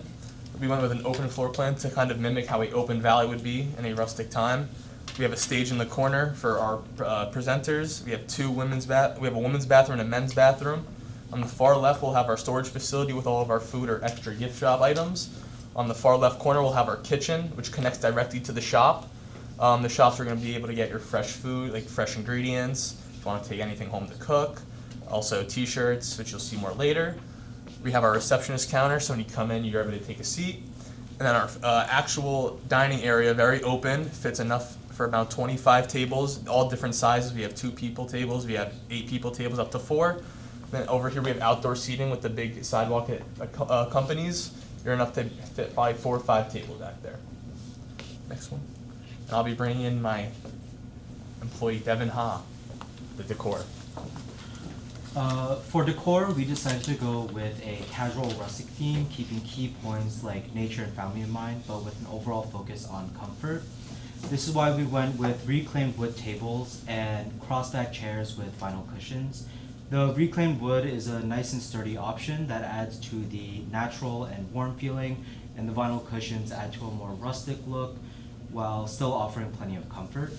We went with an open floor plan to kind of mimic how a open valley would be in a rustic time. We have a stage in the corner for our presenters. We have we have a women's bathroom and a men's bathroom. On the far left, we'll have our storage facility with all of our food or extra gift shop items. On the far left corner, we'll have our kitchen, which connects directly to the shop. The shops are going to be able to get your fresh food, like fresh ingredients, if you want to take anything home to cook. Also t-shirts, which you'll see more later. We have our receptionist counter, so when you come in, you're able to take a seat. And then our actual dining area, very open, fits enough for about 25 tables, all different sizes. We have 2 people tables, we have 8 people tables, up to 4. Then over here we have outdoor seating with the big sidewalk companies. You're enough to fit probably 4 or 5 tables back there. Next one. And I'll be bringing in my employee, Devin Ha, the decor. For decor, we decided to go with a casual rustic theme, keeping key points like nature and family in mind, but with an overall focus on comfort. This is why we went with reclaimed wood tables and crossback chairs with vinyl cushions. The reclaimed wood is a nice and sturdy option that adds to the natural and warm feeling, and the vinyl cushions add to a more rustic look while still offering plenty of comfort.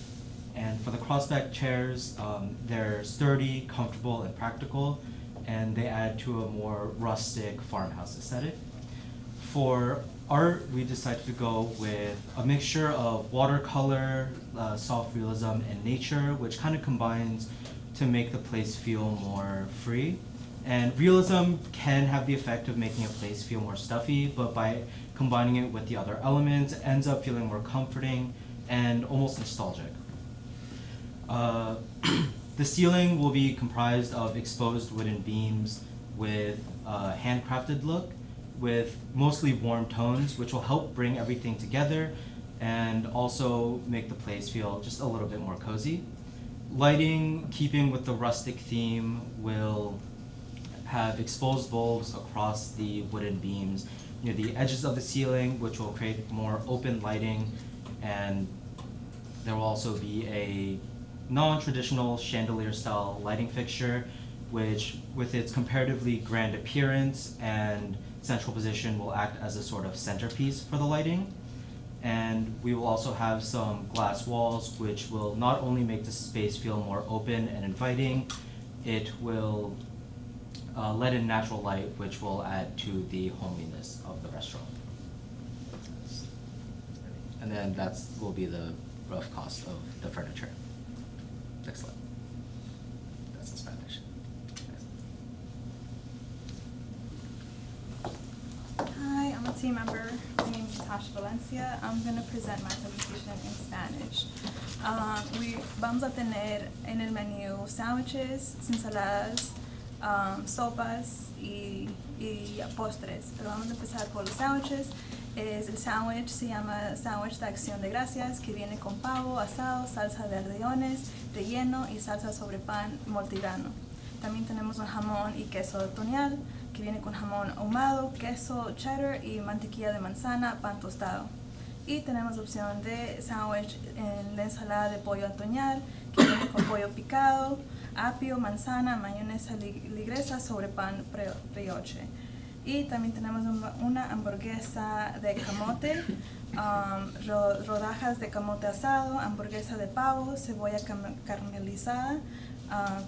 And for the crossback chairs, they're sturdy, comfortable, and practical, and they add to a more rustic farmhouse aesthetic. For art, we decided to go with a mixture of watercolor, soft realism, and nature, which kind of combines to make the place feel more free. And realism can have the effect of making a place feel more stuffy, but by combining it with the other elements, it ends up feeling more comforting and almost nostalgic. The ceiling will be comprised of exposed wooden beams with a handcrafted look, with mostly warm tones, which will help bring everything together and also make the place feel just a little bit more cozy. Lighting, keeping with the rustic theme, will have exposed bulbs across the wooden beams near the edges of the ceiling, which will create more open lighting, and there will also be a non-traditional chandelier-style lighting fixture, which, with its comparatively grand appearance and central position, will act as a sort of centerpiece for the lighting. And we will also have some glass walls, which will not only make the space feel more open and inviting, it will let in natural light, which will add to the homeliness of the restaurant. And then that will be the rough cost of the furniture. Next slide. That's in Spanish. Hi, I'm a team member. My name is Natasha Valencia. I'm going to present my presentation in Spanish. Vamos a tener en el menú sandwiches, ensaladas, sopas y postres. Pero vamos a empezar por los sandwiches. El sándwich se llama sándwich de acción de gracias, que viene con pavo asado, salsa de aldeones, relleno y salsa sobre pan multigrano. También tenemos un jamón y queso otoñal, que viene con jamón ahumado, queso cheddar y mantequilla de manzana, pan tostado. Y tenemos opción de sándwich en la ensalada de pollo otoñal, que viene con pollo picado, apio, manzana, mayonesa ligresa sobre pan brioche. Y también tenemos una hamburguesa de camote, rodajas de camote asado, hamburguesa de pavo, cebolla caramelizada,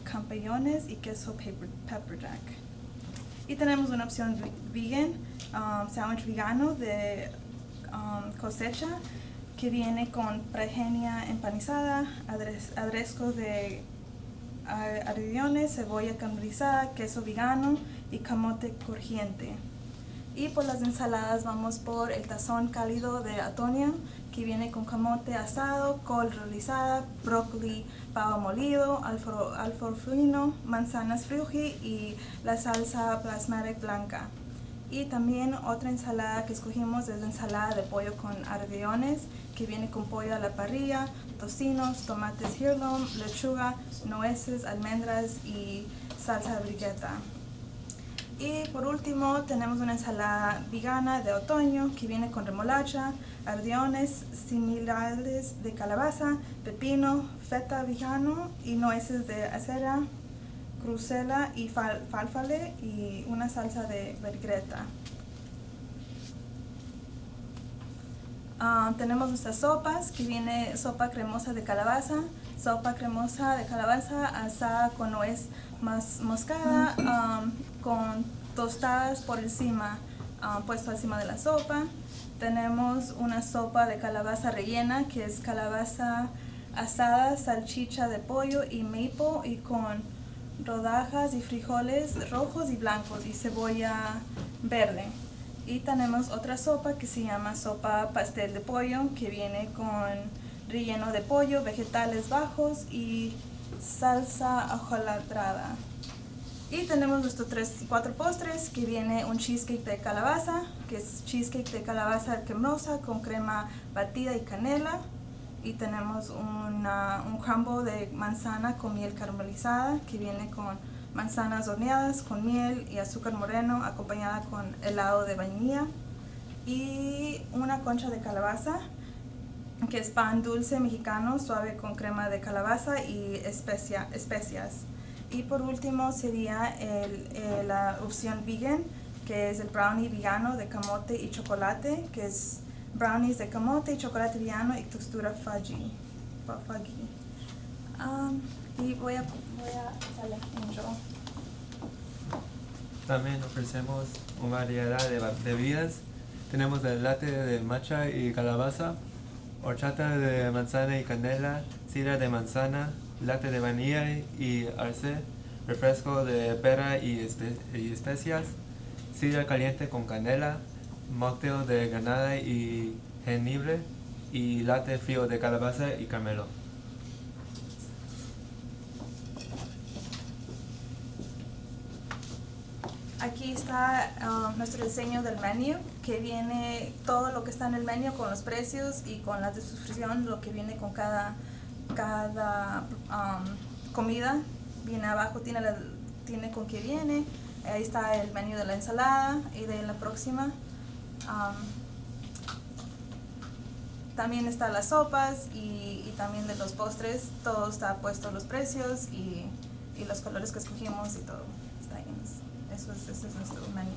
campellones y queso pepper jack. Y tenemos una opción vegan, sándwich vegano de cosecha, que viene con progenia empanizada, aderezo de ardilones, cebolla caramelizada, queso vegano y camote crujiente. Y por las ensaladas vamos por el tazón cálido de otoño, que viene con camote asado, col realizada, brócoli, pavo molido, alforfino, manzanas frugi y la salsa plasmatic blanca. Y también otra ensalada que escogimos es la ensalada de pollo con arvejones, que viene con pollo a la parrilla, tocinos, tomates heirloom, lechuga, nueces, almendras y salsa brigetta. Y por último tenemos una ensalada vegana de otoño que viene con remolacha, arvejones similares de calabaza, pepino, feta vegano y nueces de acera, crucela y falfale y una salsa de vinaigreta. Tenemos nuestras sopas, que viene sopa cremosa de calabaza asada con nuez moscada, con tostadas por encima, puesto encima de la sopa. Tenemos una sopa de calabaza rellena, que es calabaza asada, salchicha de pollo y maple, y con rodajas y frijoles rojos y blancos y cebolla verde. Y tenemos otra sopa que se llama sopa pastel de pollo, que viene con relleno de pollo, vegetales bajos y salsa hojaladrada. Y tenemos nuestros 4 postres, que viene un cheesecake de calabaza, que es cheesecake de calabaza cremosa con crema batida y canela. Y tenemos un crumble de manzana con miel caramelizada, que viene con manzanas horneadas con miel y azúcar moreno, acompañada con helado de vainilla. Y una concha de calabaza, que es pan dulce mexicano suave con crema de calabaza y especias. Y por último sería la opción vegan, que es el brownie vegano de camote y chocolate, que es brownies de camote y chocolate vegano y textura fudgy. Y voy a hacerle yo. También ofrecemos una variedad de bebidas. Tenemos el latte de matcha y calabaza, horchata de manzana y canela, sidra de manzana, latte de vainilla y arce, refresco de pera y especias, sidra caliente con canela, mocktail de granada y jengibre y latte frío de calabaza y caramelo. Aquí está nuestro diseño del menú, que viene todo lo que está en el menú con los precios y con la descripción, lo que viene con cada comida. Viene abajo, tiene con qué viene. Ahí está el menú de la ensalada y de la próxima. También están las sopas y también de los postres. Todo está puesto los precios y los colores que escogimos y todo está ahí. Ese es nuestro menú.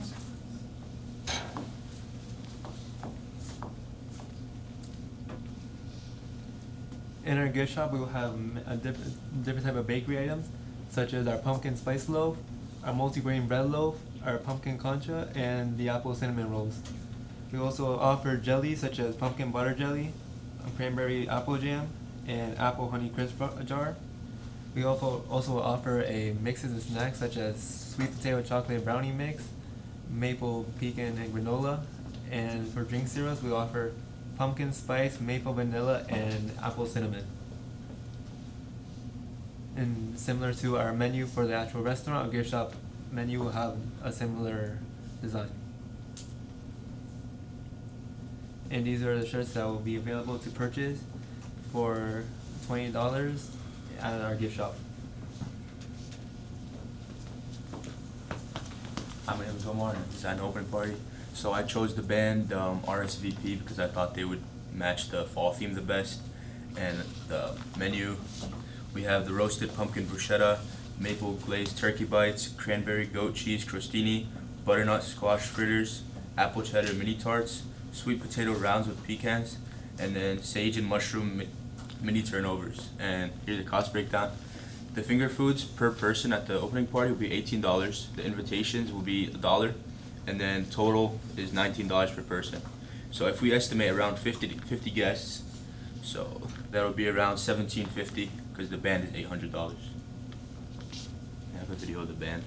In our gift shop, we will have a different type of bakery items, such as our pumpkin spice loaf, our multigrain bread loaf, our pumpkin concha, and the apple cinnamon rolls. We also offer jellies such as pumpkin butter jelly, cranberry apple jam, and apple honey crisp jar. We also offer a mixes and snacks such as sweet potato chocolate brownie mix, maple pecan and granola, and for drink cereals we offer pumpkin spice, maple vanilla, and apple cinnamon. And similar to our menu for the actual restaurant, our gift shop menu will have a similar design. And these are the shirts that will be available to purchase for $20 at our gift shop. Hi, my name is Omar, and it's an open party. So I chose the band RSVP because I thought they would match the fall theme the best. And the menu, we have the roasted pumpkin bruschetta, maple glazed turkey bites, cranberry goat cheese crostini, butternut squash fritters, apple cheddar mini tarts, sweet potato rounds with pecans, and then sage and mushroom mini turnovers. And here's the cost breakdown. The finger foods per person at the opening party will be $18. The invitations will be $1, and then total is $19 per person. So if we estimate around 50 guests, so that'll be around $17.50 because the band is $800. I have a video of the band.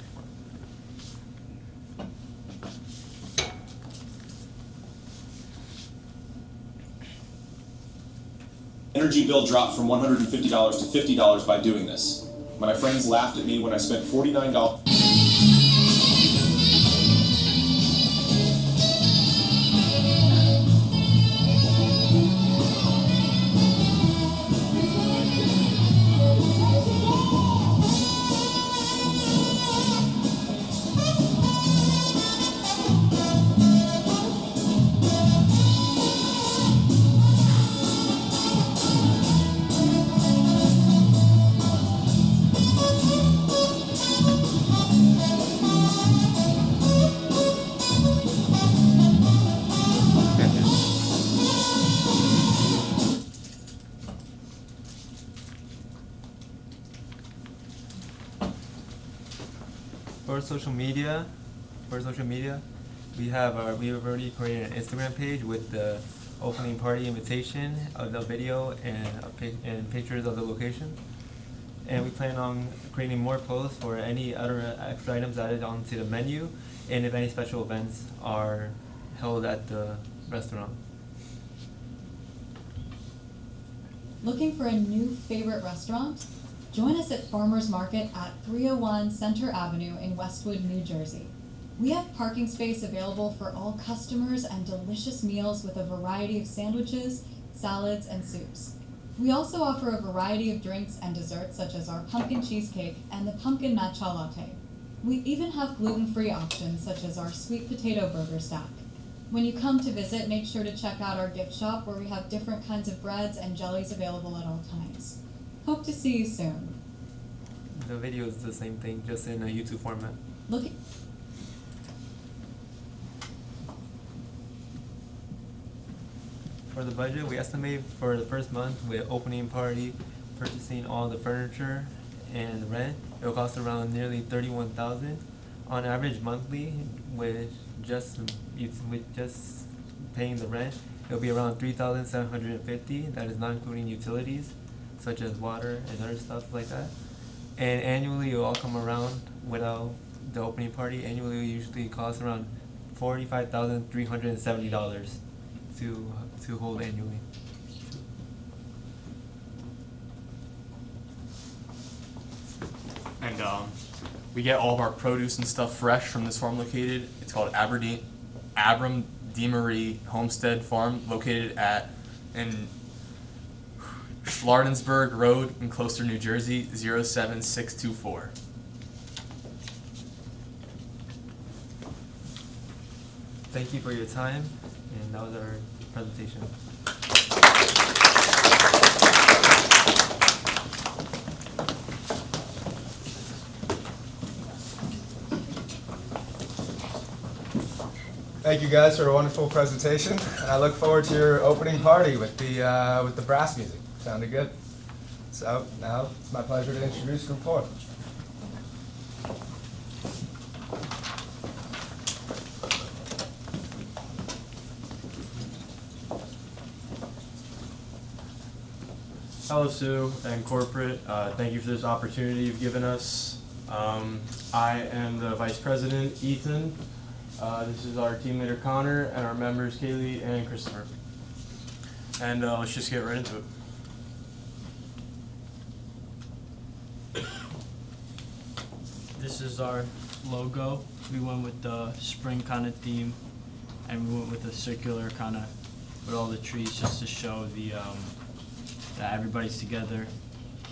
Energy bill dropped from $150 to $50 by doing this. My friends laughed at me when I spent $49. For social media, we have already created an Instagram page with the opening party invitation of the video and pictures of the location. And we plan on creating more posts for any other extra items added onto the menu, and if any special events are held at the restaurant. Looking for a new favorite restaurant? Join us at Farmers Market at 301 Center Avenue in Westwood, New Jersey. We have parking space available for all customers and delicious meals with a variety of sandwiches, salads, and soups. We also offer a variety of drinks and desserts such as our pumpkin cheesecake and the pumpkin matcha latte. We even have gluten-free options such as our sweet potato burger stack. When you come to visit, make sure to check out our gift shop where we have different kinds of breads and jellies available at all times. Hope to see you soon. The video is the same thing, just in a YouTube format. For the budget, we estimate for the first month with opening party, purchasing all the furniture and rent, it will cost around nearly $31,000. On average monthly, with just paying the rent, it will be around $3,750. That is not including utilities, such as water and other stuff like that. And annually, it will all come around without the opening party. Annually, it usually costs around $45,370 to hold annually. And we get all of our produce and stuff fresh from this farm located. It's called Abram DeMarie Homestead Farm, located in Schlardensburg Road in Closter, New Jersey, 07624. Thank you for your time, and that was our presentation. Thank you guys for a wonderful presentation, and I look forward to your opening party with the brass music. Sounded good. So now it's my pleasure to introduce Group 4. Hello, Sue and corporate. Thank you for this opportunity you've given us. I am the Vice President, Ethan. This is our team leader, Connor, and our members, Kaylee and Christopher. And let's just get right into it. This is our logo. We went with the spring kind of theme, and we went with a circular kind of with all the trees just to show the that everybody's together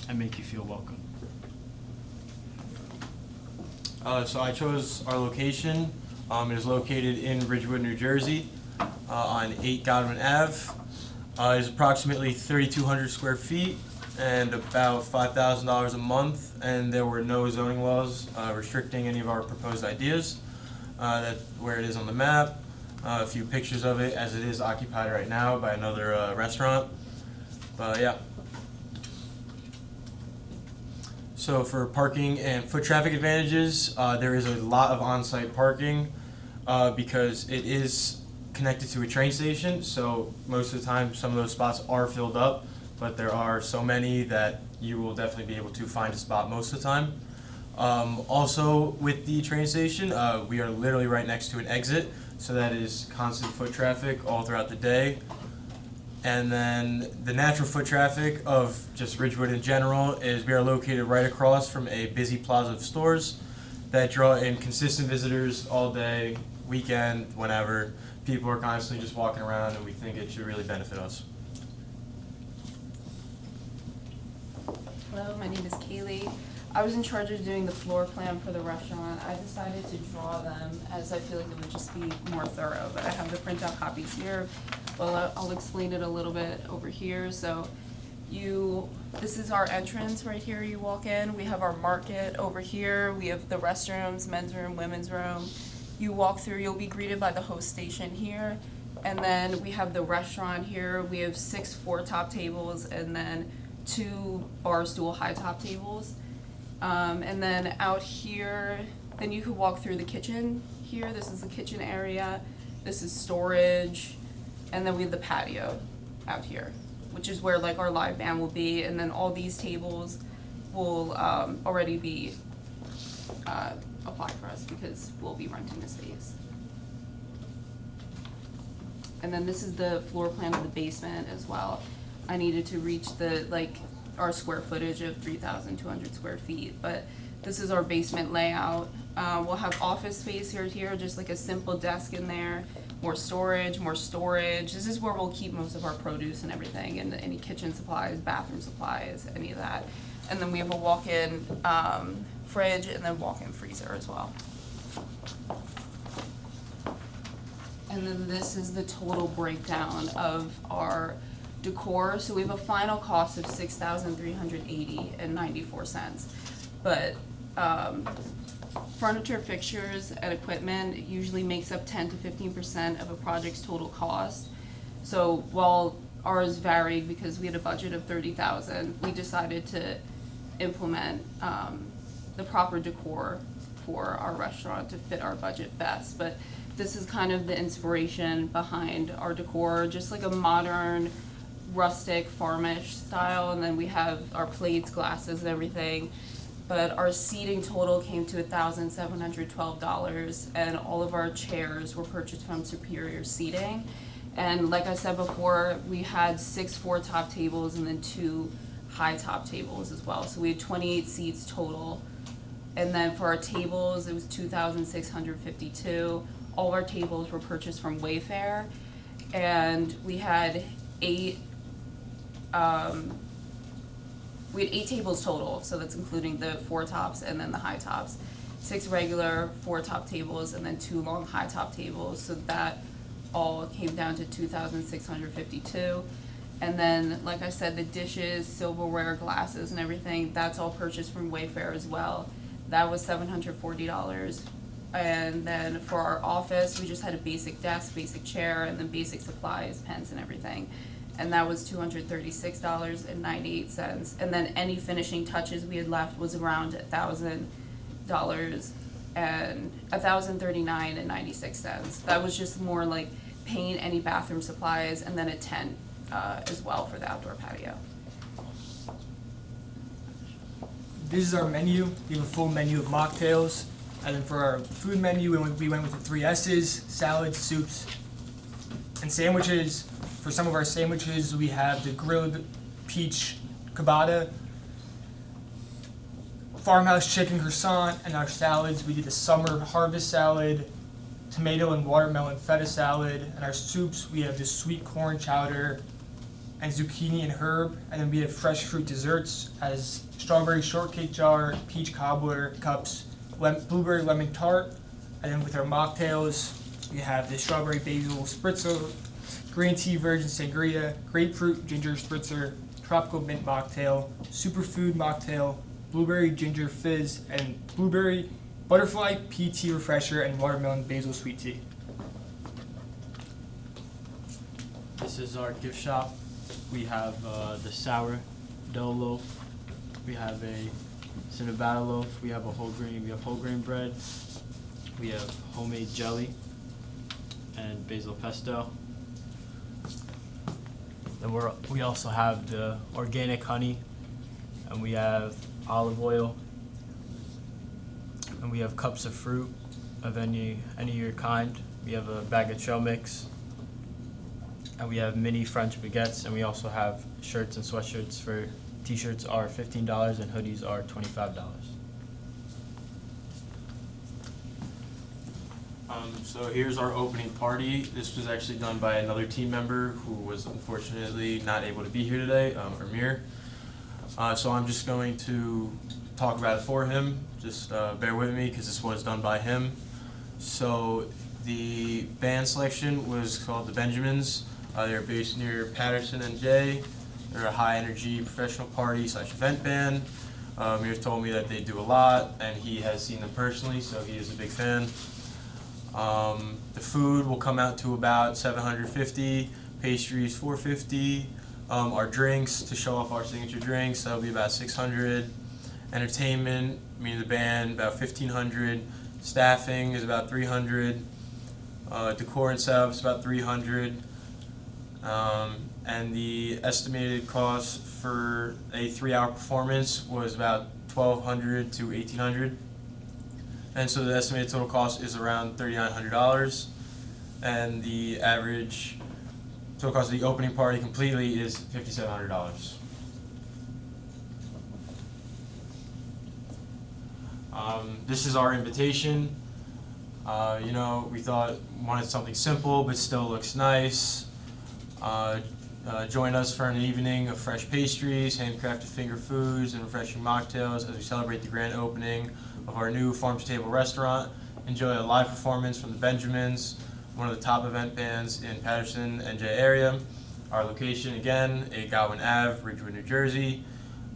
and make you feel welcome. So I chose our location. It is located in Ridgewood, New Jersey, on 8 Godwin Ave. It is approximately 3,200 square feet. and about $5,000 a month, and there were no zoning laws restricting any of our proposed ideas. That's where it is on the map. A few pictures of it, as it is occupied right now by another restaurant. But yeah. So for parking and foot traffic advantages, there is a lot of on-site parking because it is connected to a train station, so most of the time some of those spots are filled up, but there are so many that you will definitely be able to find a spot most of the time. Also with the train station, we are literally right next to an exit, so that is constant foot traffic all throughout the day. And then the natural foot traffic of just Ridgewood in general is we are located right across from a busy plaza of stores that draw in consistent visitors all day, weekend, whenever. People are constantly just walking around, and we think it should really benefit us. Hello, my name is Kaylee. I was in charge of doing the floor plan for the restaurant. I decided to draw them as I feel like it would just be more thorough, but I have the printout copies here. Well, I'll explain it a little bit over here. So this is our entrance right here. You walk in, we have our market over here. We have the restrooms, men's room, women's room. You walk through, you'll be greeted by the host station here. And then we have the restaurant here. We have 6 4-top tables and then 2 bar stool high top tables. And then out here, then you could walk through the kitchen here. This is the kitchen area. This is storage. And then we have the patio out here, which is where like our live band will be. And then all these tables will already be applied for us because we'll be renting the space. And then this is the floor plan of the basement as well. I needed to reach our square footage of 3,200 square feet, but this is our basement layout. We'll have office space here, just like a simple desk in there, more storage. This is where we'll keep most of our produce and everything, and any kitchen supplies, bathroom supplies, any of that. And then we have a walk-in fridge and then walk-in freezer as well. And then this is the total breakdown of our decor. So we have a final cost of $6,380.94. But furniture, fixtures, and equipment usually makes up 10 to 15% of a project's total cost. So while ours varied because we had a budget of $30,000, we decided to implement the proper decor for our restaurant to fit our budget best. But this is kind of the inspiration behind our decor, just like a modern, rustic, farmish style. And then we have our plates, glasses, and everything. But our seating total came to $1,712, and all of our chairs were purchased from Superior Seating. And like I said before, we had 6 4-top tables and then 2 high-top tables as well. So we had 28 seats total. And then for our tables, it was 2,652. All of our tables were purchased from Wayfair, and we had 8 tables total, so that's including the 4 tops and then the high tops. 6 regular 4-top tables and then 2 long high top tables, so that all came down to 2,652. And then, like I said, the dishes, silverware, glasses, and everything, that's all purchased from Wayfair as well. That was $740. And then for our office, we just had a basic desk, basic chair, and then basic supplies, pens, and everything. And that was $236.98. And then any finishing touches we had left was around $1,000 and $1,039.96. That was just more like paint, any bathroom supplies, and then a tent as well for the outdoor patio. This is our menu. We have a full menu of mocktails. And then for our food menu, we went with the 3 S's, salads, soups, and sandwiches. For some of our sandwiches, we have the grilled peach ciabatta, farmhouse chicken croissant, and our salads, we did the summer harvest salad, tomato and watermelon feta salad, and our soups, we have the sweet corn chowder, and zucchini and herb, and then we have fresh fruit desserts as strawberry shortcake jar, peach cobbler cups, blueberry lemon tart, and then with our mocktails, we have the strawberry basil spritzer, green tea virgin sangria, grapefruit ginger spritzer, tropical mint mocktail, superfood mocktail, blueberry ginger fizz, and blueberry butterfly PT refresher, and watermelon basil sweet tea. This is our gift shop. We have the sourdough loaf. We have a cinnabon loaf. We have whole grain bread. We have homemade jelly and basil pesto. Then we also have the organic honey, and we have olive oil, and we have cups of fruit of any of your kind. We have a bag of trail mix, and we have mini French baguettes, and we also have shirts and sweatshirts. For t-shirts are $15 and hoodies are $25. So here's our opening party. This was actually done by another team member who was unfortunately not able to be here today, Amir. So I'm just going to talk about it for him. Just bear with me because this was done by him. So the band selection was called the Benjamins. They're based near Patterson and Jay. They're a high energy professional party / event band. Amir told me that they do a lot, and he has seen them personally, so he is a big fan. The food will come out to about $750, pastries $450, our drinks to show off our signature drinks, that'll be about $600. Entertainment, meaning the band, about $1,500. Staffing is about $300. Decor and setup is about $300. And the estimated cost for a 3-hour performance was about $1,200 to $1,800. And so the estimated total cost is around $3,900, and the average total cost of the opening party completely is $5,700. This is our invitation. We wanted something simple but still looks nice. Join us for an evening of fresh pastries, handcrafted finger foods, and refreshing mocktails as we celebrate the grand opening of our new farm-to-table restaurant. Enjoy a live performance from the Benjamins, one of the top event bands in Patterson and Jay area. Our location, again, 8 Godwin Ave, Ridgewood, New Jersey.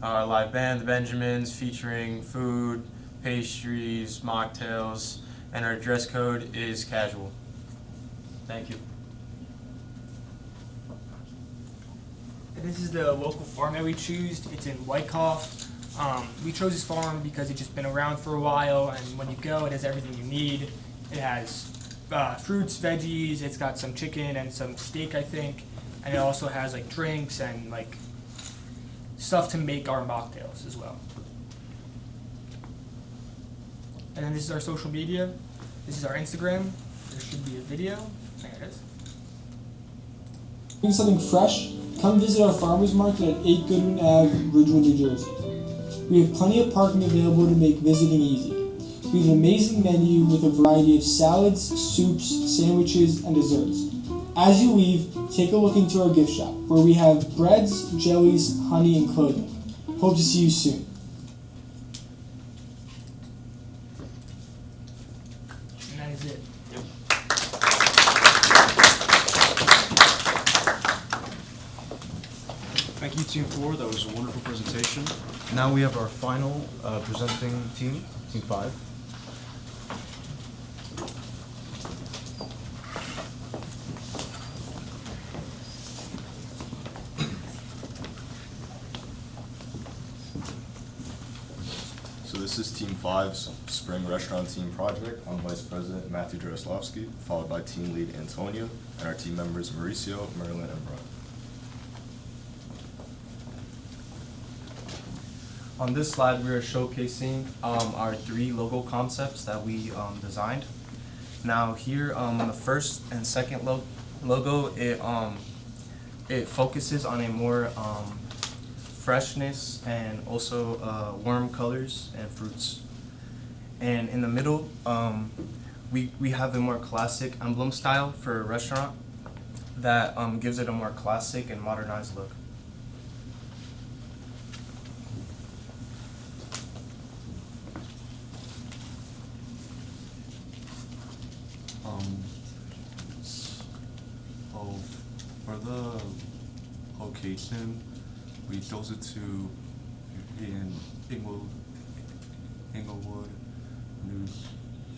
Our live band, the Benjamins, featuring food, pastries, mocktails, and our dress code is casual. Thank you. And this is the local farm that we choose. It's in Wyckoff. We chose this farm because it's just been around for a while, and when you go, it has everything you need. It has fruits, veggies, it's got some chicken and some steak, I think, and it also has like drinks and like stuff to make our mocktails as well. And then this is our social media. This is our Instagram. There should be a video. There it is. Doing something fresh? Come visit our farmers market at 8 Goodwin Ave, Ridgewood, New Jersey. We have plenty of parking available to make visiting easy. We have an amazing menu with a variety of salads, soups, sandwiches, and desserts. As you leave, take a look into our gift shop, where we have breads, jellies, honey, and clothing. Hope to see you soon. And that is it. Thank you, Team 4. That was a wonderful presentation. Now we have our final presenting team, Team 5. So this is Team 5's Spring Restaurant Team Project. I'm Vice President Matthew Jaroslavsky, followed by Team Lead Antonio, and our team members Mauricio, Merlin, and Brian. On this slide, we are showcasing our 3 logo concepts that we designed. Now here, the first and second logo, it focuses on a more freshness and also warm colors and fruits. And in the middle, we have a more classic emblem style for a restaurant that gives it a more classic and modernized look. For the location, we chose it to be in Inglewood, New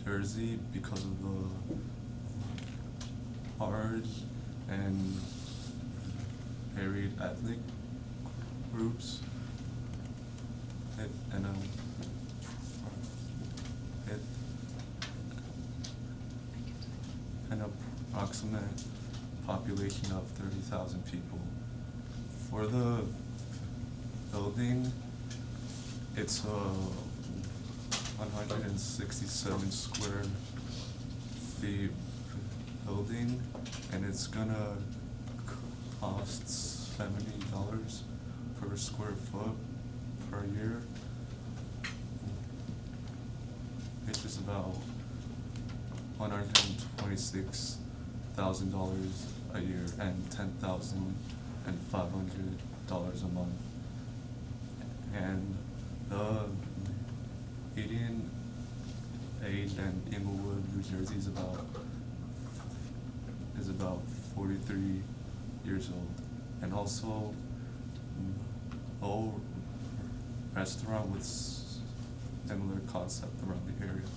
Jersey because of the large and varied ethnic groups. It an approximate population of 30,000 people. For the building, it's a 167 square feet building, and it's gonna cost $70 per square foot per year, which is about $126,000 a year and $10,500 a month. And the median age in Inglewood, New Jersey is about 43 years old. And also no restaurant with similar concept around the area.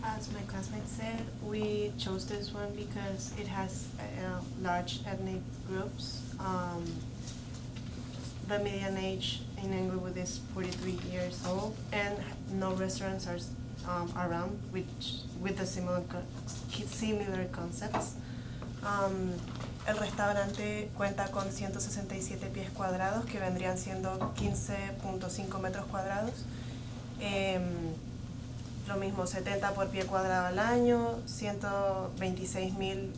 As my classmate said, we chose this one because it has large ethnic groups. The median age in Inglewood is 43 years old, and no restaurants are around with the similar concepts. El restaurante cuenta con 167 pies cuadrados, que vendrían siendo 15.5 metros cuadrados. Lo mismo, 70 por pie cuadrado al año, 126.000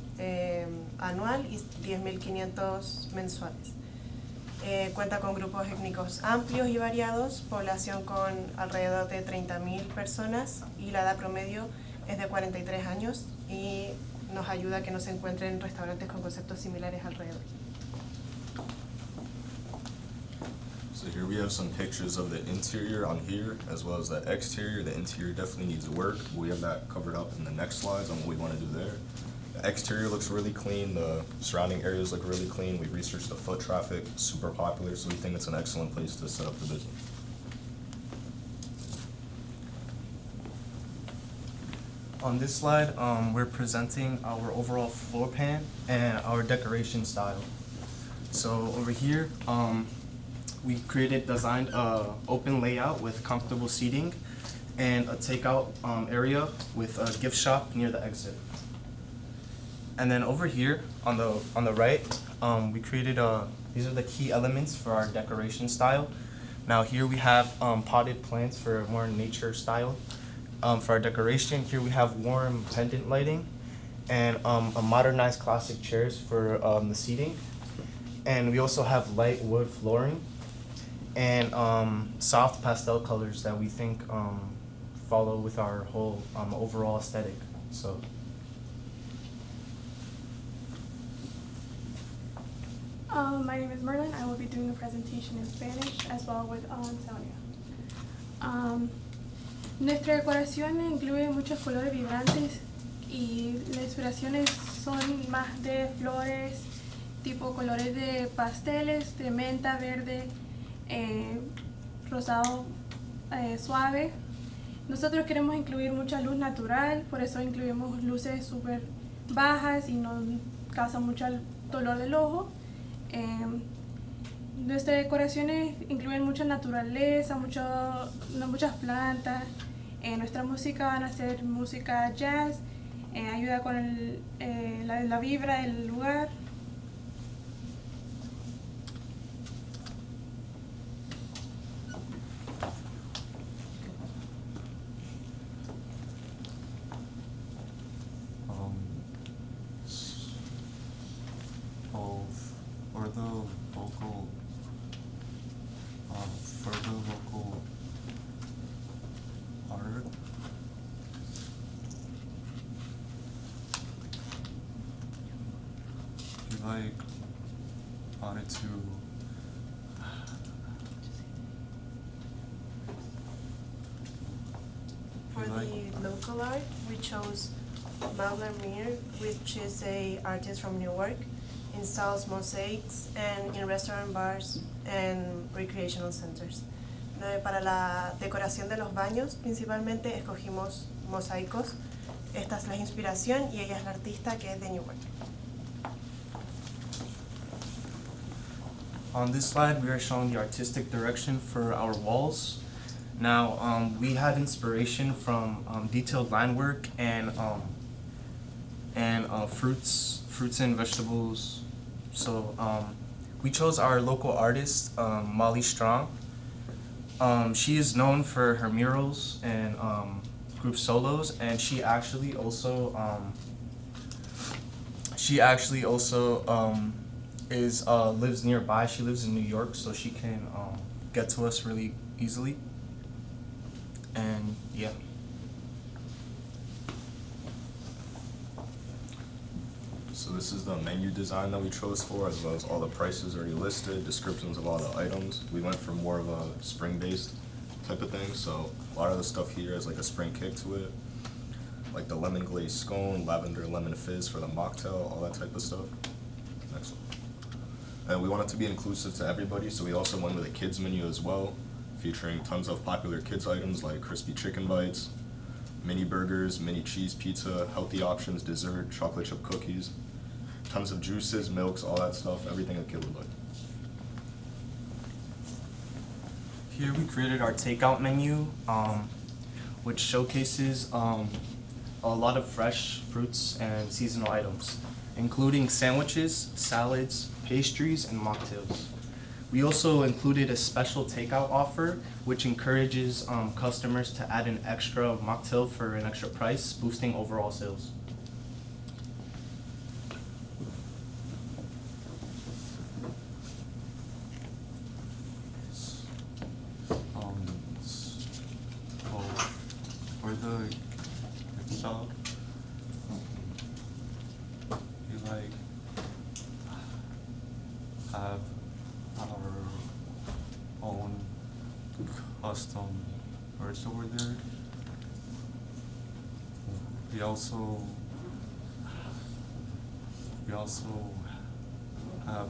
anual y 10.500 mensuales. Cuenta con grupos étnicos amplios y variados, población con alrededor de 30.000 personas, y la edad promedio es de 43 años, y nos ayuda a que no se encuentren restaurantes con conceptos similares alrededor. So here we have some pictures of the interior on here, as well as the exterior. The interior definitely needs work. We have that covered up in the next slides on what we want to do there. The exterior looks really clean. The surrounding areas look really clean. We researched the foot traffic, super popular, so we think it's an excellent place to set up the business. On this slide, we're presenting our overall floor plan and our decoration style. So over here, we designed an open layout with comfortable seating and a takeout area with a gift shop near the exit. And then over here on the right, we created these are the key elements for our decoration style. Now here we have potted plants for more nature style. For our decoration, here we have warm pendant lighting and a modernized classic chairs for the seating. And we also have light wood flooring and soft pastel colors that we think follow with our whole overall aesthetic. So. My name is Merlin. I will be doing a presentation in Spanish as well with Sonia. Nuestra decoración incluye muchos colores vibrantes y las inspiraciones son más de flores, tipo colores de pasteles, de menta, verde, rosado suave. Nosotros queremos incluir mucha luz natural, por eso incluimos luces súper bajas y no causan mucho dolor del ojo. Nuestras decoraciones incluyen mucha naturaleza, muchas plantas. Nuestra música van a ser música jazz, ayuda con la vibra del lugar. For the local art, we wanted to For the local art, we chose Mir, which is an artist from Newark. installs mosaics and in restaurant bars and recreational centers. Para la decoración de los baños, principalmente escogimos mosaicos. Esta es la inspiración y ella es la artista, que es de Newark. On this slide, we are showing the artistic direction for our walls. Now, we had inspiration from detailed line work and fruits and vegetables. So we chose our local artist, Molly Strong. She is known for her murals and group solos, and she actually also lives nearby. She lives in New York, so she can get to us really easily. And yeah. So this is the menu design that we chose for, as well as all the prices already listed, descriptions of all the items. We went for more of a spring-based type of thing, so a lot of the stuff here has like a spring kick to it, like the lemon glazed scone, lavender lemon fizz for the mocktail, all that type of stuff. Next one. And we want it to be inclusive to everybody, so we also went with a kids menu as well, featuring tons of popular kids items like crispy chicken bites, mini burgers, mini cheese pizza, healthy options, dessert, chocolate chip cookies, tons of juices, milks, all that stuff, everything a kid would like. Here we created our takeout menu, which showcases a lot of fresh fruits and seasonal items, including sandwiches, salads, pastries, and mocktails. We also included a special takeout offer, which encourages customers to add an extra mocktail for an extra price, boosting overall sales. For the gift shop, we like have our own custom merch over there. We also have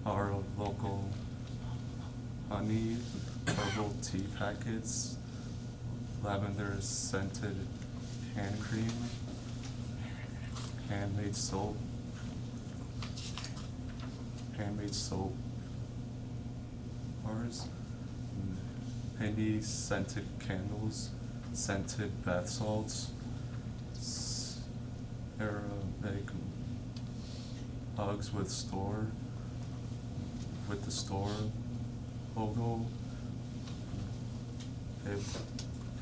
our local honey herbal tea packets, lavender scented hand cream, handmade soap bars, penny scented candles, scented bath salts, Arabic hugs with the store logo,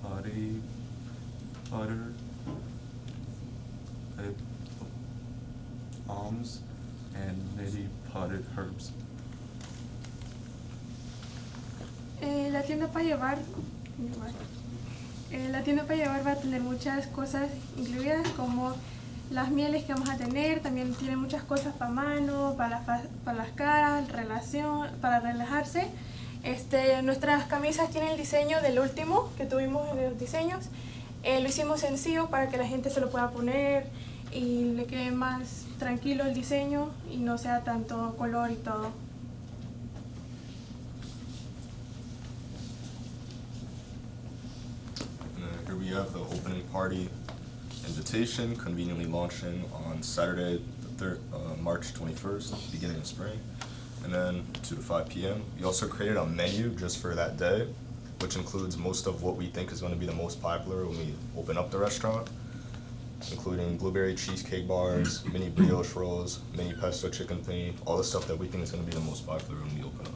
body butter, almonds, and nitty potted herbs. La tienda para llevar va a tener muchas cosas incluidas, como las mieles que vamos a tener. También tiene muchas cosas para mano, para las caras, para relajarse. Nuestras camisas tienen el diseño del último que tuvimos en los diseños. Lo hicimos sencillo para que la gente se lo pueda poner y le quede más tranquilo el diseño y no sea tanto color y todo. Here we have the opening party invitation, conveniently launching on Saturday, March 21st, beginning of spring, and then 2 to 5 p.m. We also created a menu just for that day, which includes most of what we think is going to be the most popular when we open up the restaurant, including blueberry cheesecake bars, mini brioche rolls, mini pesto chicken thingy, all the stuff that we think is going to be the most popular when we open up.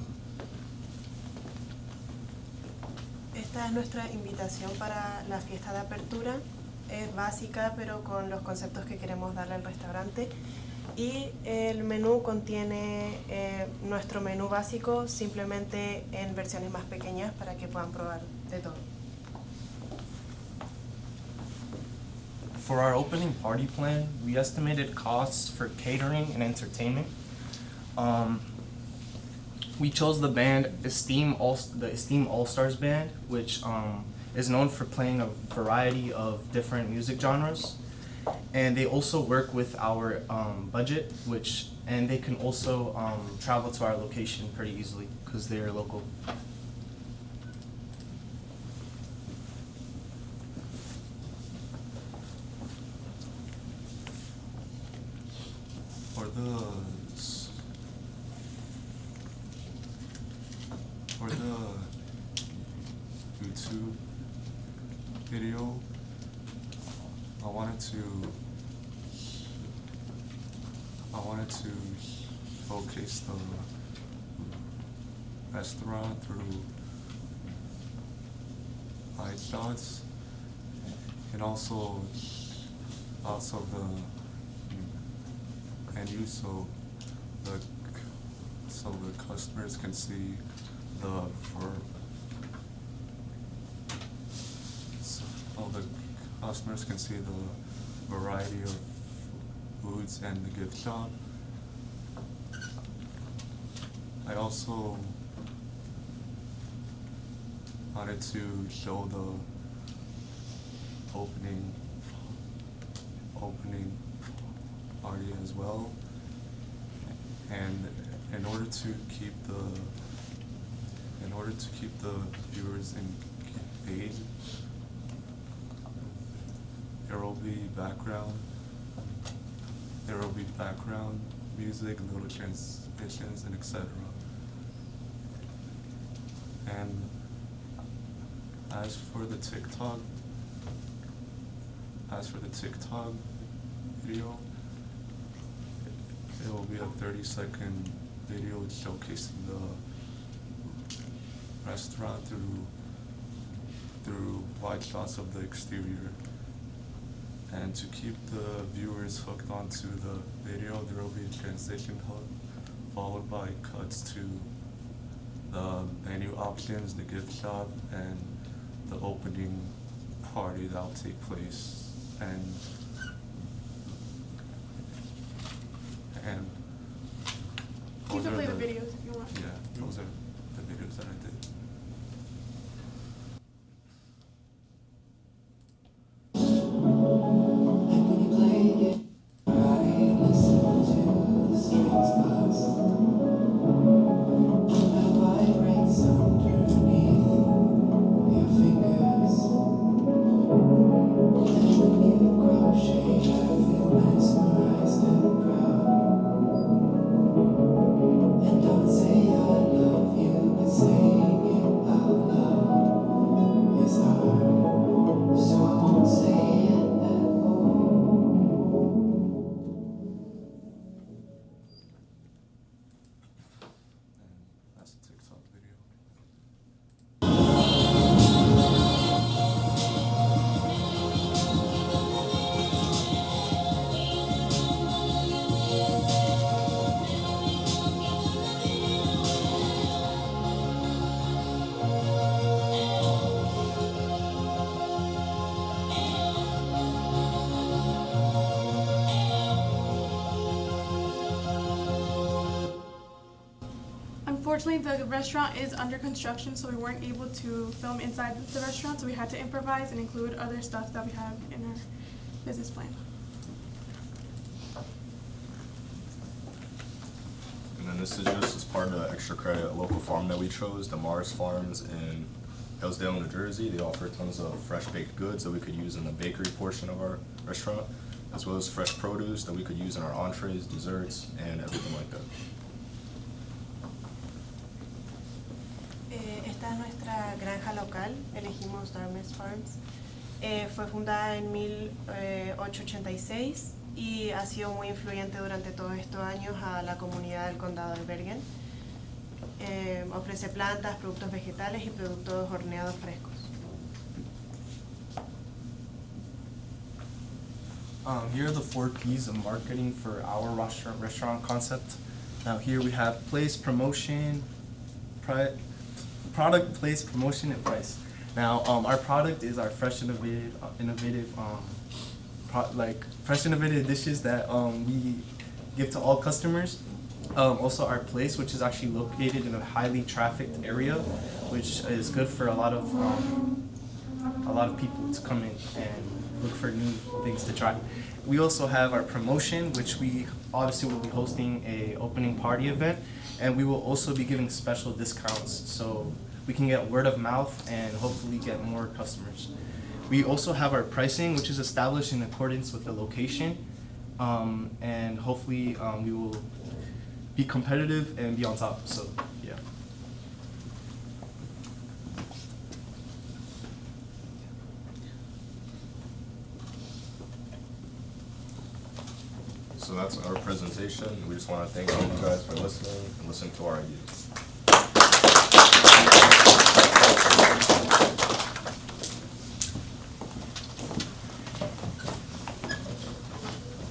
Esta es nuestra invitación para la fiesta de apertura. Es básica, pero con los conceptos que queremos darle al restaurante. Y el menú contiene nuestro menú básico, simplemente en versiones más pequeñas para que puedan probar de todo. For our opening party plan, we estimated costs for catering and entertainment. We chose the band the Esteem All-Stars Band, which is known for playing a variety of different music genres. and they also work with our budget, and they can also travel to our location pretty easily because they are local. For the YouTube video, I wanted to showcase the restaurant through light shots, and also the menu, so the customers can see the variety of foods and the gift shop. I also wanted to show the opening party as well, and in order to keep the viewers engaged, there will be background music, little transitions, and etc. And as for the TikTok video, it will be a 30-second video showcasing the restaurant through wide shots of the exterior. And to keep the viewers hooked onto the video, there will be a transition hook followed by cuts to the menu options, the gift shop, and the opening party that will take place. And you can play the videos if you want. Yeah, those are the videos that I did. Unfortunately, the restaurant is under construction, so we weren't able to film inside the restaurant, so we had to improvise and include other stuff that we have in our business plan. And then this is just as part of the extra credit local farm that we chose, the Mars Farms in Hillsdale, New Jersey. They offer tons of fresh baked goods that we could use in the bakery portion of our restaurant, as well as fresh produce that we could use in our entrees, desserts, and everything like that. Esta es nuestra granja local, elegimos Dartmouth Farms. Fue fundada en 1886 y ha sido muy influyente durante todos estos años a la comunidad del condado de Bergen. Ofrece plantas, productos vegetales y productos horneados frescos. Here are the 4 P's of marketing for our restaurant concept. Now here we have place, promotion, product, place, promotion, and price. Now our product is our fresh, innovative dishes that we give to all customers. Also our place, which is actually located in a highly trafficked area, which is good for a lot of a lot of people to come in and look for new things to try. We also have our promotion, which we obviously will be hosting a opening party event, and we will also be giving special discounts so we can get word of mouth and hopefully get more customers. We also have our pricing, which is established in accordance with the location, and hopefully we will be competitive and be on top. So yeah. So that's our presentation. We just want to thank all you guys for listening and listening to our ideas.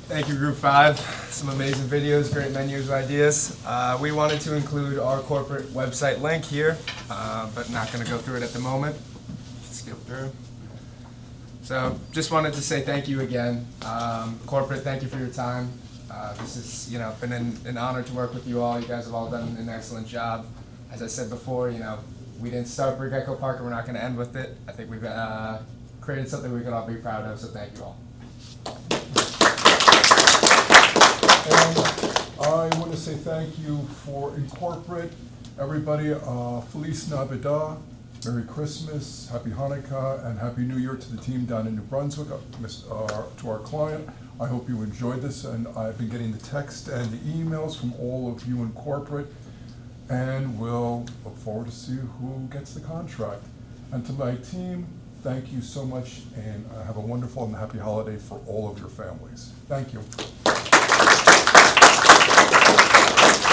Thank you, Group 5. Some amazing videos, great menus, ideas. We wanted to include our corporate website link here, but not going to go through it at the moment. Skip through. So just wanted to say thank you again. Corporate, thank you for your time. This has been an honor to work with you all. You guys have all done an excellent job. As I said before, we didn't start Bergecco-Parc and we're not going to end with it. I think we've created something we can all be proud of, so thank you all. And I want to say thank you for incorporate everybody. Feliz Navidad, Merry Christmas, Happy Hanukkah, and Happy New Year to the team down in New Brunswick. To our client, I hope you enjoyed this, and I've been getting the text and the emails from all of you in corporate, and we'll look forward to see who gets the contract. And to my team, thank you so much, and have a wonderful and happy holiday for all of your families. Thank you.